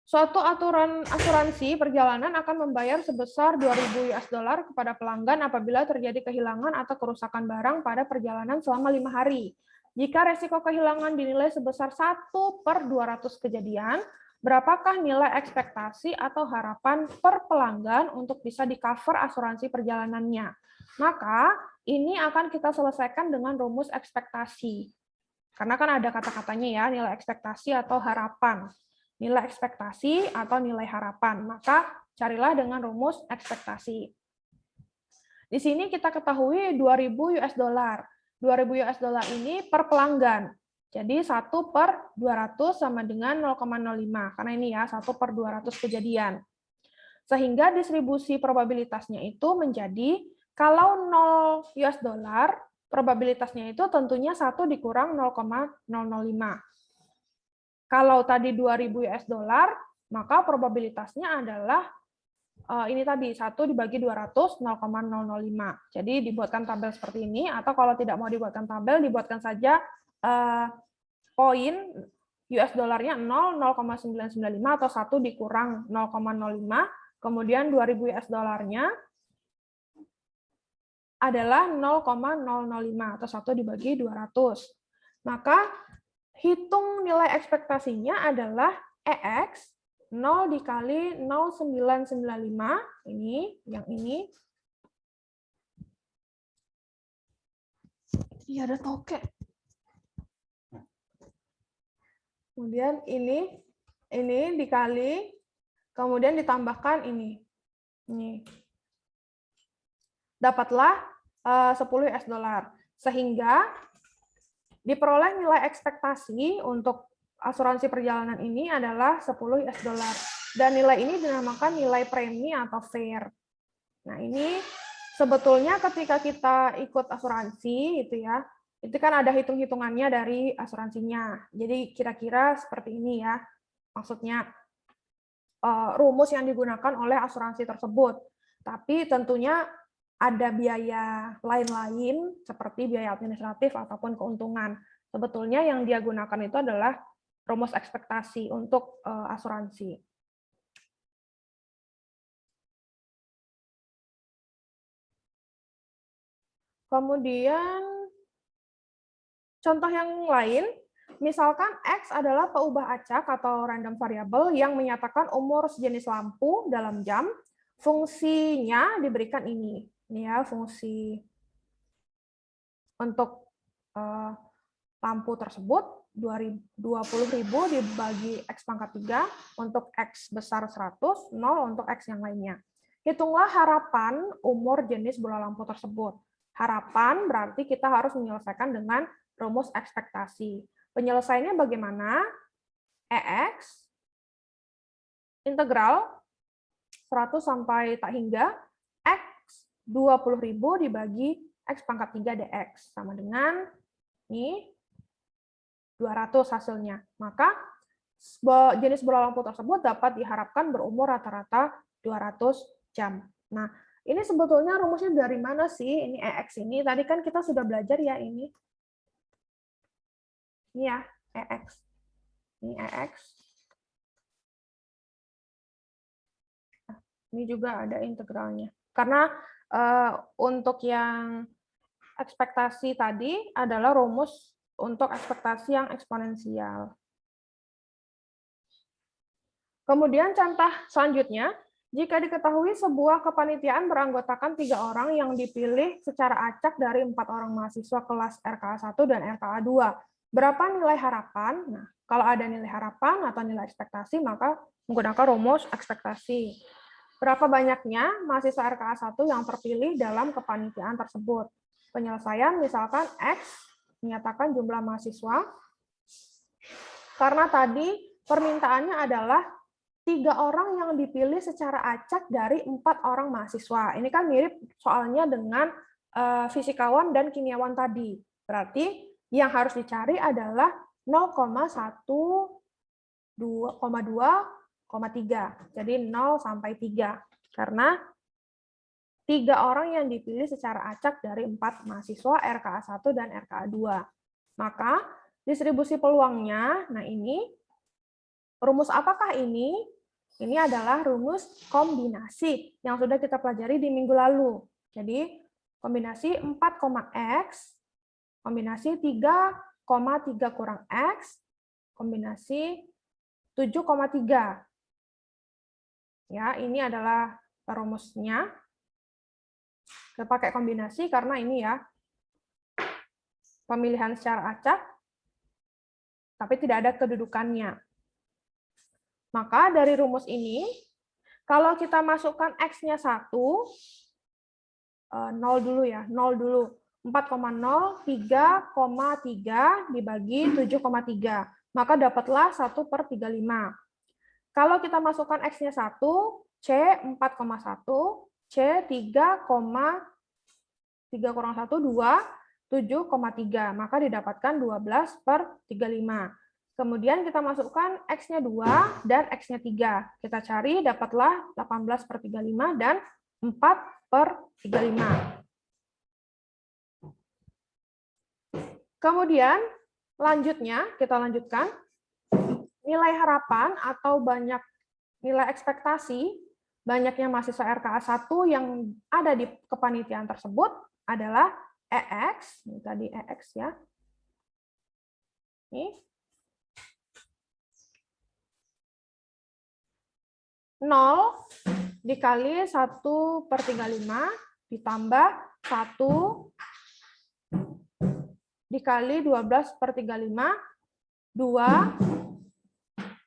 suatu aturan asuransi perjalanan akan membayar sebesar 2.000 US dollar kepada pelanggan apabila terjadi kehilangan atau kerusakan barang pada perjalanan selama 5 hari. Jika resiko kehilangan dinilai sebesar 1 per 200 kejadian, berapakah nilai ekspektasi atau harapan per pelanggan untuk bisa di-cover asuransi perjalanannya? Maka ini akan kita selesaikan dengan rumus ekspektasi. Karena kan ada kata-katanya ya, nilai ekspektasi atau harapan. Nilai ekspektasi atau nilai harapan. Maka carilah dengan rumus ekspektasi. Di sini kita ketahui 2.000 US dollar. 2.000 US dollar ini per pelanggan. Jadi 1 per 200 sama dengan 0,05. Karena ini ya, 1 per 200 kejadian. Sehingga distribusi probabilitasnya itu menjadi, kalau 0 US dollar, probabilitasnya itu tentunya 1 dikurang 0,005. Kalau tadi 2.000 US dollar, maka probabilitasnya adalah ini tadi 1 dibagi 200 0,005. Jadi dibuatkan tabel seperti ini, atau kalau tidak mau dibuatkan tabel, dibuatkan saja poin US dollarnya 0, 0,995 atau 1 dikurang 0,05, kemudian 2.000 US dollarnya adalah 0,005 atau 1 dibagi 200. Maka hitung nilai ekspektasinya adalah EX 0 dikali 0,995, ini, yang ini. Iya, ada tokek. Kemudian ini dikali, kemudian ditambahkan ini. Dapatlah 10 US dollar. Sehingga diperoleh nilai ekspektasi untuk asuransi perjalanan ini adalah 10 US dollar. Dan nilai ini dinamakan nilai premi atau fair. Nah, ini sebetulnya ketika kita ikut asuransi gitu ya, itu kan ada hitung-hitungannya dari asuransinya. Jadi kira-kira seperti ini ya. Maksudnya rumus yang digunakan oleh asuransi tersebut. Tapi tentunya ada biaya lain-lain seperti biaya administratif ataupun keuntungan. Sebetulnya yang dia gunakan itu adalah rumus ekspektasi untuk asuransi. Kemudian contoh yang lain, misalkan X adalah peubah acak atau random variable yang menyatakan umur sejenis lampu dalam jam, fungsinya diberikan ini. Ini ya fungsi untuk lampu tersebut 20.000 dibagi X pangkat 3 untuk X besar 100, 0 untuk X yang lainnya. Hitunglah harapan umur jenis bola lampu tersebut. Harapan berarti kita harus menyelesaikan dengan rumus ekspektasi. Penyelesaiannya bagaimana? EX integral 100 sampai tak hingga X 20.000 dibagi X pangkat 3 dx sama dengan ini 200 hasilnya. Maka jenis bola lampu tersebut dapat diharapkan berumur rata-rata 200 jam. Nah, ini sebetulnya rumusnya dari mana sih? Ini EX ini. Tadi kan kita sudah belajar ya ini. Ini ya, EX. Ini EX. Nah, ini juga ada integralnya. Karena untuk yang ekspektasi tadi adalah rumus untuk ekspektasi yang eksponensial. Kemudian contoh selanjutnya, jika diketahui sebuah kepanitiaan beranggotakan 3 orang yang dipilih secara acak dari 4 orang mahasiswa kelas RKA 1 dan RKA 2, berapa nilai harapan? Nah, kalau ada nilai harapan atau nilai ekspektasi, maka menggunakan rumus ekspektasi. Berapa banyaknya mahasiswa RKA 1 yang terpilih dalam kepanitiaan tersebut? Penyelesaian misalkan X menyatakan jumlah mahasiswa. Karena tadi permintaannya adalah 3 orang yang dipilih secara acak dari 4 orang mahasiswa. Ini kan mirip soalnya dengan fisikawan dan kimiawan tadi. Berarti yang harus dicari adalah 0,1, 2,3. Jadi 0 sampai 3. Karena 3 orang yang dipilih secara acak dari 4 mahasiswa RKA 1 dan RKA 2. Maka distribusi peluangnya, nah ini, rumus apakah ini? Ini adalah rumus kombinasi yang sudah kita pelajari di minggu lalu. Jadi kombinasi 4,X, kombinasi 3,3 kurang X, kombinasi 7,3. Ya, ini adalah rumusnya. Kita pakai kombinasi karena ini ya, pemilihan secara acak, tapi tidak ada kedudukannya. Maka dari rumus ini, kalau kita masukkan X-nya 1, 0 dulu ya, 0 dulu. 4,0, 3,3 dibagi 7,3. Maka dapatlah 1/35. Kalau kita masukkan X-nya 1, C 4,1, C 3 kurang 1, 2, 7,3. Maka didapatkan 12/35. Kemudian kita masukkan X-nya 2 dan X-nya 3. Kita cari, dapatlah 18/35 dan 4/35. Kemudian, lanjutnya, kita lanjutkan. Nilai harapan atau nilai ekspektasi banyaknya mahasiswa RKA 1 yang ada di kepanitiaan tersebut adalah EX. Ini tadi EX ya. Ini. 0 dikali 1/35 ditambah 1 dikali 12/35, 2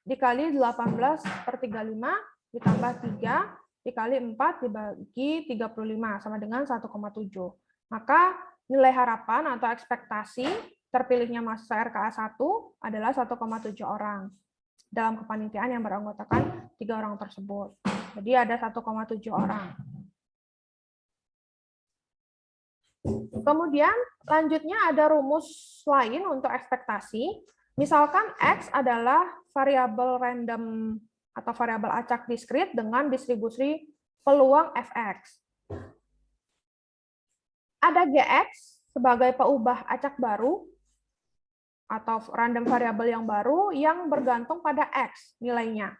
dikali 18/35 ditambah 3 dikali 4 dibagi 35 sama dengan 1,7. Maka nilai harapan atau ekspektasi terpilihnya mahasiswa RKA 1 adalah 1,7 orang dalam kepanitiaan yang beranggotakan 3 orang tersebut. Jadi ada 1,7 orang. Kemudian lanjutnya ada rumus lain untuk ekspektasi. Misalkan X adalah variabel random atau variabel acak diskrit dengan distribusi peluang Fx. Ada Gx sebagai peubah acak baru atau random variabel yang baru yang bergantung pada X nilainya.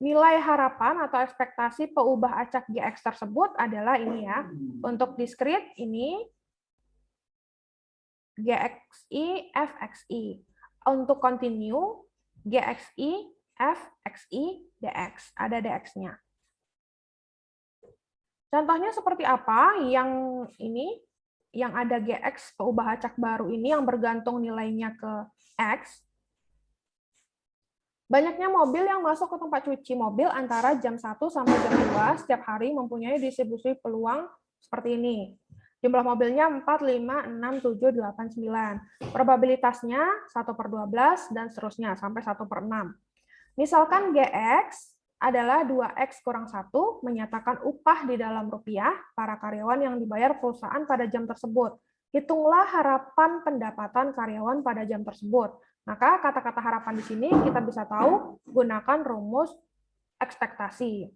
Nilai harapan atau ekspektasi peubah acak Gx tersebut adalah ini ya. Untuk diskrit ini Gxi, Fxi. untuk continue, GXI, FXI, DX. Ada DX-nya. Contohnya seperti apa? Yang ini, yang ada GX peubah acak baru ini yang bergantung nilainya ke X. Banyaknya mobil yang masuk ke tempat cuci mobil antara jam 1 sampai jam 2 setiap hari mempunyai distribusi peluang seperti ini. Jumlah mobilnya 4, 5, 6, 7, 8, 9. Probabilitasnya 1/12 dan seterusnya sampai 1/6. Misalkan GX adalah 2X kurang 1 menyatakan upah di dalam rupiah para karyawan yang dibayar perusahaan pada jam tersebut. Hitunglah harapan pendapatan karyawan pada jam tersebut. Maka kata-kata harapan di sini kita bisa tahu gunakan rumus ekspektasi.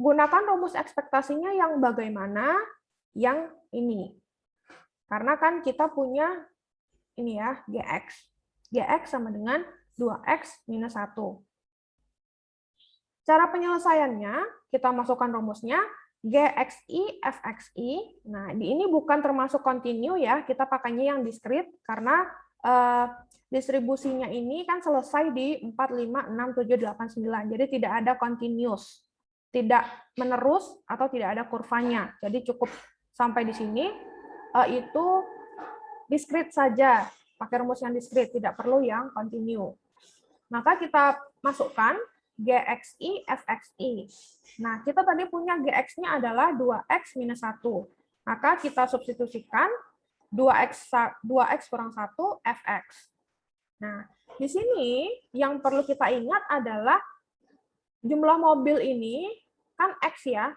Gunakan rumus ekspektasinya yang bagaimana? Yang ini. Karena kan kita punya ini ya, GX. GX sama dengan 2X minus 1. Cara penyelesaiannya, kita masukkan rumusnya, GXI, FXI. Nah, ini bukan termasuk continue ya, kita pakainya yang discrete, karena distribusinya ini kan selesai di 4, 5, 6, 7, 8, 9. Jadi tidak ada continuous. Tidak menerus atau tidak ada kurvanya. Jadi cukup sampai di sini, itu discrete saja. Pakai rumus yang discrete, tidak perlu yang continue. Maka kita masukkan GXI, FXI. Nah, kita tadi punya GX-nya adalah 2X minus 1. Maka kita substitusikan 2X kurang 1, FX. Nah, di sini yang perlu kita ingat adalah jumlah mobil ini kan X ya.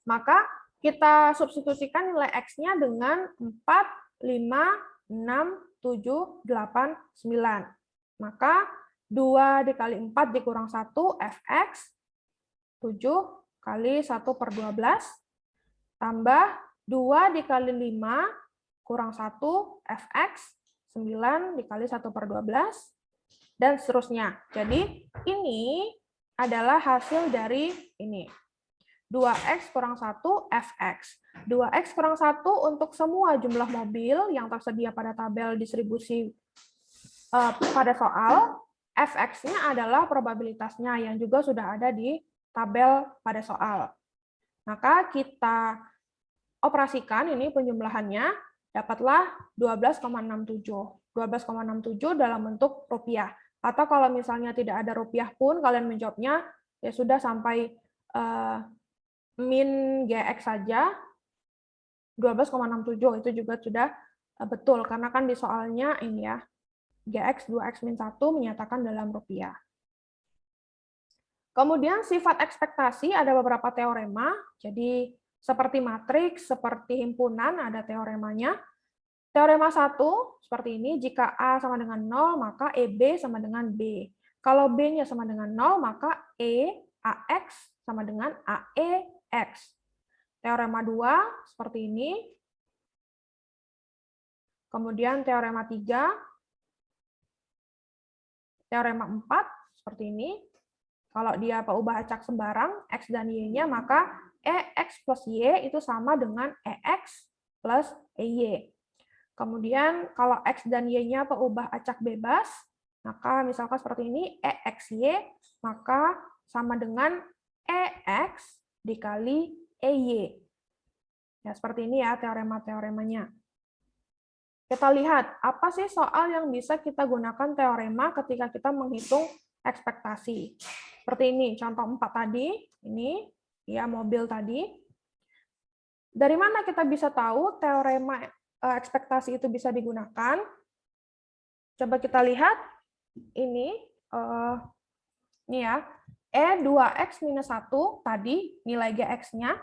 Maka kita substitusikan nilai X-nya dengan 4, 5, 6, 7, 8, 9. Maka 2 dikali 4 dikurang 1, Fx, 7 kali 1/12, tambah 2 dikali 5, kurang 1, Fx, 9 dikali 1/12, dan seterusnya. Jadi, ini adalah hasil dari ini. 2X kurang 1, Fx. 2X kurang 1 untuk semua jumlah mobil yang tersedia pada tabel distribusi pada soal. Fx-nya adalah probabilitasnya yang juga sudah ada di tabel pada soal. Maka kita operasikan ini penjumlahannya, dapatlah 12,67. 12,67 dalam bentuk rupiah. Atau kalau misalnya tidak ada rupiah pun, kalian menjawabnya ya sudah sampai min GX saja, 12,67 itu juga sudah betul, karena kan di soalnya ini ya, GX 2X min 1 menyatakan dalam rupiah. Kemudian sifat ekspektasi ada beberapa teorema, jadi seperti matriks, seperti himpunan ada teoremanya. Teorema 1 seperti ini, jika A sama dengan 0, maka EB sama dengan B. Kalau B-nya sama dengan 0, maka AX sama dengan AEX. Teorema 2 seperti ini. Kemudian teorema 3. Teorema 4 seperti ini. Kalau dia peubah acak sembarang, X dan Y-nya, maka EX plus Y itu sama dengan EX plus EY. Kemudian kalau X dan Y-nya peubah acak bebas, maka misalkan seperti ini, EXY, maka sama dengan EX dikali EY. Ya, seperti ini ya teorema-teoremanya. Kita lihat, apa sih soal yang bisa kita gunakan teorema ketika kita menghitung ekspektasi. Seperti ini, contoh 4 tadi, ini ya mobil tadi. Dari mana kita bisa tahu teorema ekspektasi itu bisa digunakan? Coba kita lihat, ini ya, E2X minus 1 tadi, nilai GX-nya,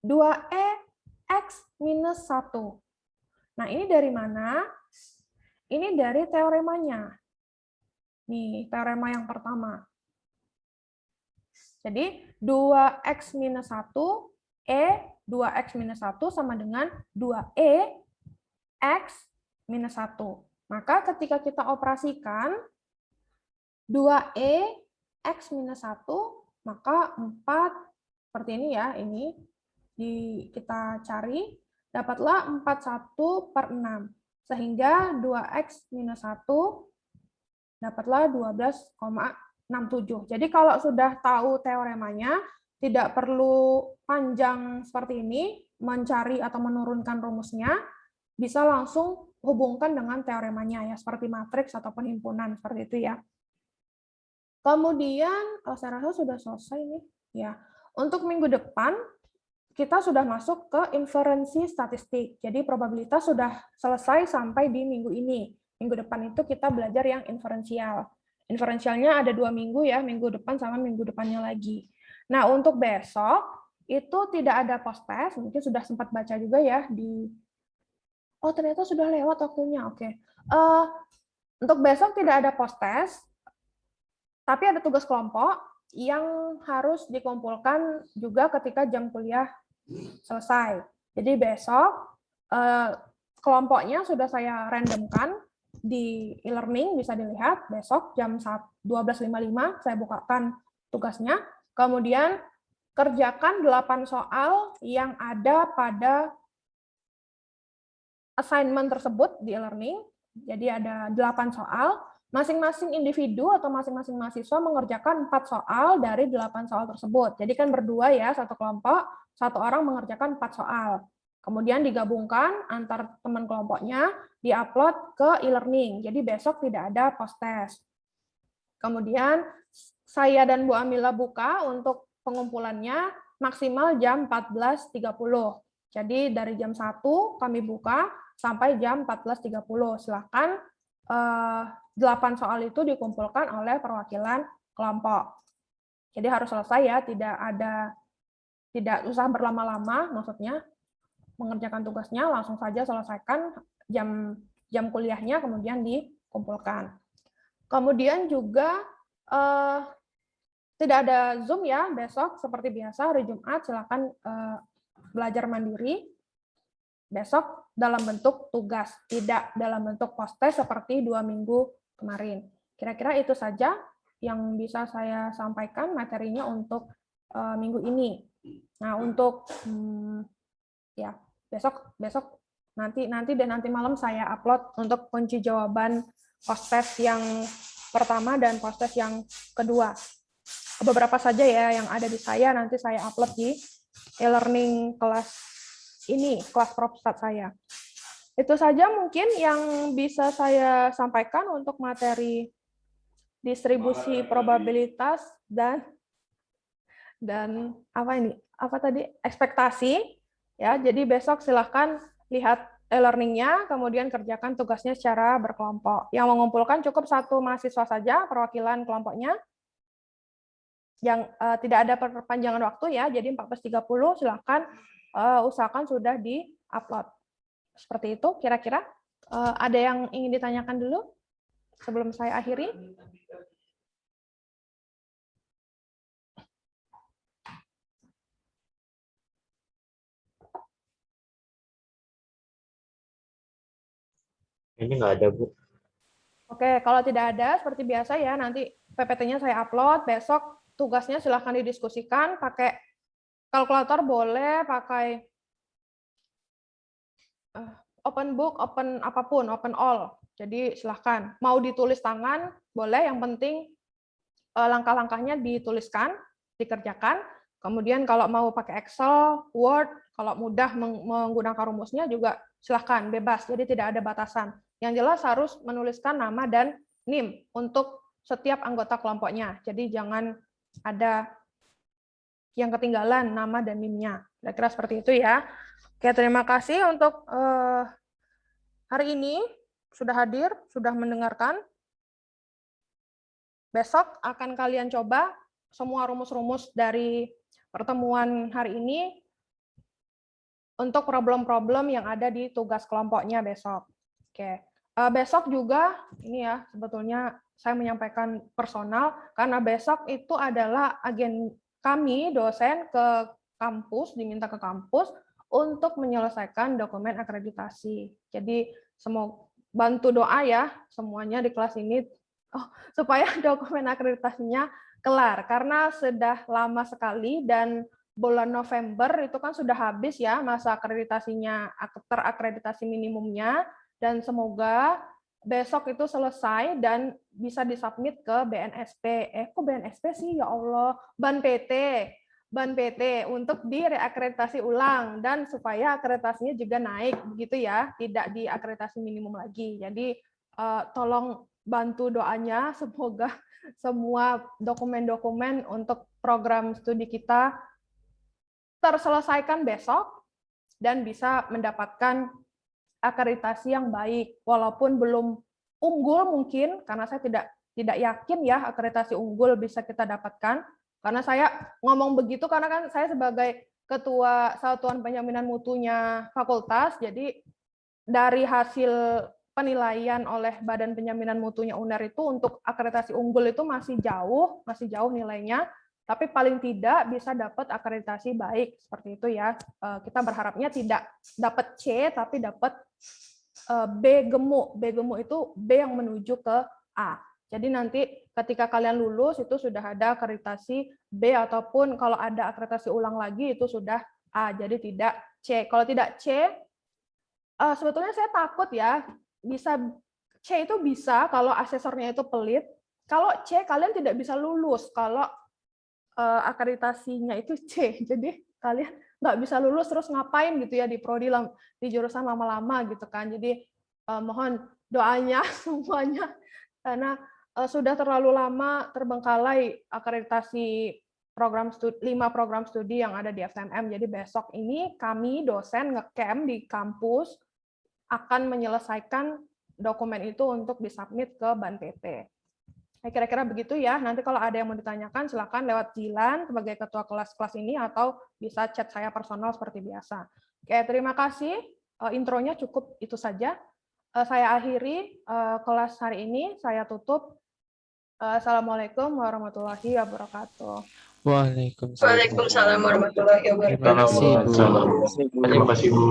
2EX minus 1. Nah, ini dari mana? Ini dari teoremanya. Nih, teorema yang pertama. Jadi, 2X minus 1, 2X minus 1 sama dengan 2E X minus 1. Maka ketika kita operasikan 2E X minus 1, maka 4, seperti ini ya, ini kita cari, dapatlah 41/6. Sehingga 2x minus 1 dapatlah 12,67. Jadi kalau sudah tahu teoremanya, tidak perlu panjang seperti ini, mencari atau menurunkan rumusnya, bisa langsung hubungkan dengan teoremanya, ya, seperti matriks ataupun himpunan, seperti itu ya. Kemudian, saya rasa sudah selesai nih. Ya. Untuk minggu depan, kita sudah masuk ke inferensi statistik. Jadi probabilitas sudah selesai sampai di minggu ini. Minggu depan itu kita belajar yang inferensial. Inferensialnya ada 2 minggu ya, minggu depan sama minggu depannya lagi. Nah, untuk besok itu tidak ada post test, mungkin sudah sempat baca juga ya di. Oh, ternyata sudah lewat waktunya. Oke. Untuk besok tidak ada post test, tapi ada tugas kelompok yang harus dikumpulkan juga ketika jam kuliah selesai. Jadi besok kelompoknya sudah saya randomkan di e-learning, bisa dilihat besok jam 12.55 saya bukakan tugasnya. Kemudian kerjakan 8 soal yang ada pada assignment tersebut di e-learning. Jadi ada 8 soal. Masing-masing individu atau masing-masing mahasiswa mengerjakan 4 soal dari 8 soal tersebut. Jadi kan berdua ya, satu kelompok, satu orang mengerjakan 4 soal. Kemudian digabungkan antar teman kelompoknya, diupload ke e-learning. Jadi besok tidak ada post test. Kemudian saya dan Bu Amila buka untuk pengumpulannya maksimal jam 14.30. Jadi dari jam 1 kami buka sampai jam 14.30. Silakan 8 soal itu dikumpulkan oleh perwakilan kelompok. Jadi harus selesai ya, tidak usah berlama-lama, maksudnya mengerjakan tugasnya langsung saja selesaikan jam kuliahnya kemudian dikumpulkan. Kemudian juga tidak ada Zoom ya besok seperti biasa hari Jumat, silakan belajar mandiri. Besok dalam bentuk tugas, tidak dalam bentuk post test seperti 2 minggu kemarin. Kira-kira itu saja yang bisa saya sampaikan materinya untuk minggu ini. Nah, untuk ya besok nanti malam saya upload untuk kunci jawaban post test yang pertama dan post test yang kedua. Beberapa saja ya yang ada di saya, nanti saya upload di e-learning kelas ini, kelas Propstat saya. Itu saja mungkin yang bisa saya sampaikan untuk materi distribusi probabilitas dan apa ini? Apa tadi? Ekspektasi. Ya, jadi besok silahkan lihat e-learning-nya, kemudian kerjakan tugasnya secara berkelompok. Yang mengumpulkan cukup 1 mahasiswa saja, perwakilan kelompoknya. Yang tidak ada perpanjangan waktu ya, jadi 14.30 silahkan usahakan sudah di-upload. Seperti itu kira-kira. Ada yang ingin ditanyakan dulu sebelum saya akhiri? Ini nggak ada, Bu. Oke, kalau tidak ada, seperti biasa ya, nanti PPT-nya saya upload, besok tugasnya silahkan didiskusikan, pakai kalkulator boleh, pakai open book, open apapun, open all. Jadi silahkan. Mau ditulis tangan, boleh, yang penting langkah-langkahnya dituliskan, dikerjakan. Kemudian kalau mau pakai Excel, Word, kalau mudah menggunakan rumusnya juga silahkan, bebas. Jadi tidak ada batasan. Yang jelas harus menuliskan nama dan NIM untuk setiap anggota kelompoknya. Jadi jangan ada yang ketinggalan nama dan NIM-nya. Kira-kira seperti itu ya. Oke, terima kasih untuk hari ini sudah hadir, sudah mendengarkan. Besok akan kalian coba semua rumus-rumus dari pertemuan hari ini untuk problem-problem yang ada di tugas kelompoknya besok. Oke. Besok juga, ini ya, sebetulnya saya menyampaikan personal, karena besok itu adalah agen kami, dosen, ke kampus, diminta ke kampus, untuk menyelesaikan dokumen akreditasi. Jadi, semoga bantu doa ya, semuanya di kelas ini, supaya dokumen akreditasinya kelar, karena sudah lama sekali, dan bulan November itu kan sudah habis ya, masa akreditasinya, terakreditasi minimumnya. Dan semoga besok itu selesai dan bisa disubmit ke BNSP. Kok BNSP sih, ya Allah? Ban PT untuk direakreditasi ulang dan supaya akreditasinya juga naik, begitu ya, tidak diakreditasi minimum lagi. Jadi tolong bantu doanya, semoga semua dokumen-dokumen untuk program studi kita terselesaikan besok dan bisa mendapatkan akreditasi yang baik, walaupun belum unggul mungkin, karena saya tidak yakin ya akreditasi unggul bisa kita dapatkan, karena saya ngomong begitu karena kan saya sebagai ketua Satuan Penjaminan Mutunya fakultas, jadi dari hasil penilaian oleh Badan Penjaminan Mutunya UNER itu untuk akreditasi unggul itu masih jauh nilainya, tapi paling tidak bisa dapat akreditasi baik, seperti itu ya. Kita berharapnya tidak dapat C, tapi dapat B gemuk. B gemuk itu B yang menuju ke A. Jadi nanti ketika kalian lulus itu sudah ada akreditasi B, ataupun kalau ada akreditasi ulang lagi itu sudah A, jadi tidak C. Kalau tidak C, sebetulnya saya takut ya, bisa C itu bisa kalau asesornya itu pelit. Kalau C kalian tidak bisa lulus kalau akreditasinya itu C. Jadi kalian nggak bisa lulus terus ngapain gitu ya di prodi di jurusan lama-lama gitu kan. Jadi mohon doanya semuanya karena sudah terlalu lama terbengkalai akreditasi 5 program studi yang ada di FMM. Jadi besok ini kami dosen ngecamp di kampus akan menyelesaikan dokumen itu untuk disubmit ke Ban PT. Kira-kira begitu ya. Nanti kalau ada yang mau ditanyakan, silakan lewat Jilan sebagai ketua kelas ini, atau bisa chat saya personal seperti biasa. Oke, terima kasih. Intronya cukup itu saja. Saya akhiri kelas hari ini. Saya tutup. Assalamualaikum warahmatullahi wabarakatuh. Waalaikumsalam warahmatullahi wabarakatuh. Terima kasih, Bu. Terima kasih, Bu.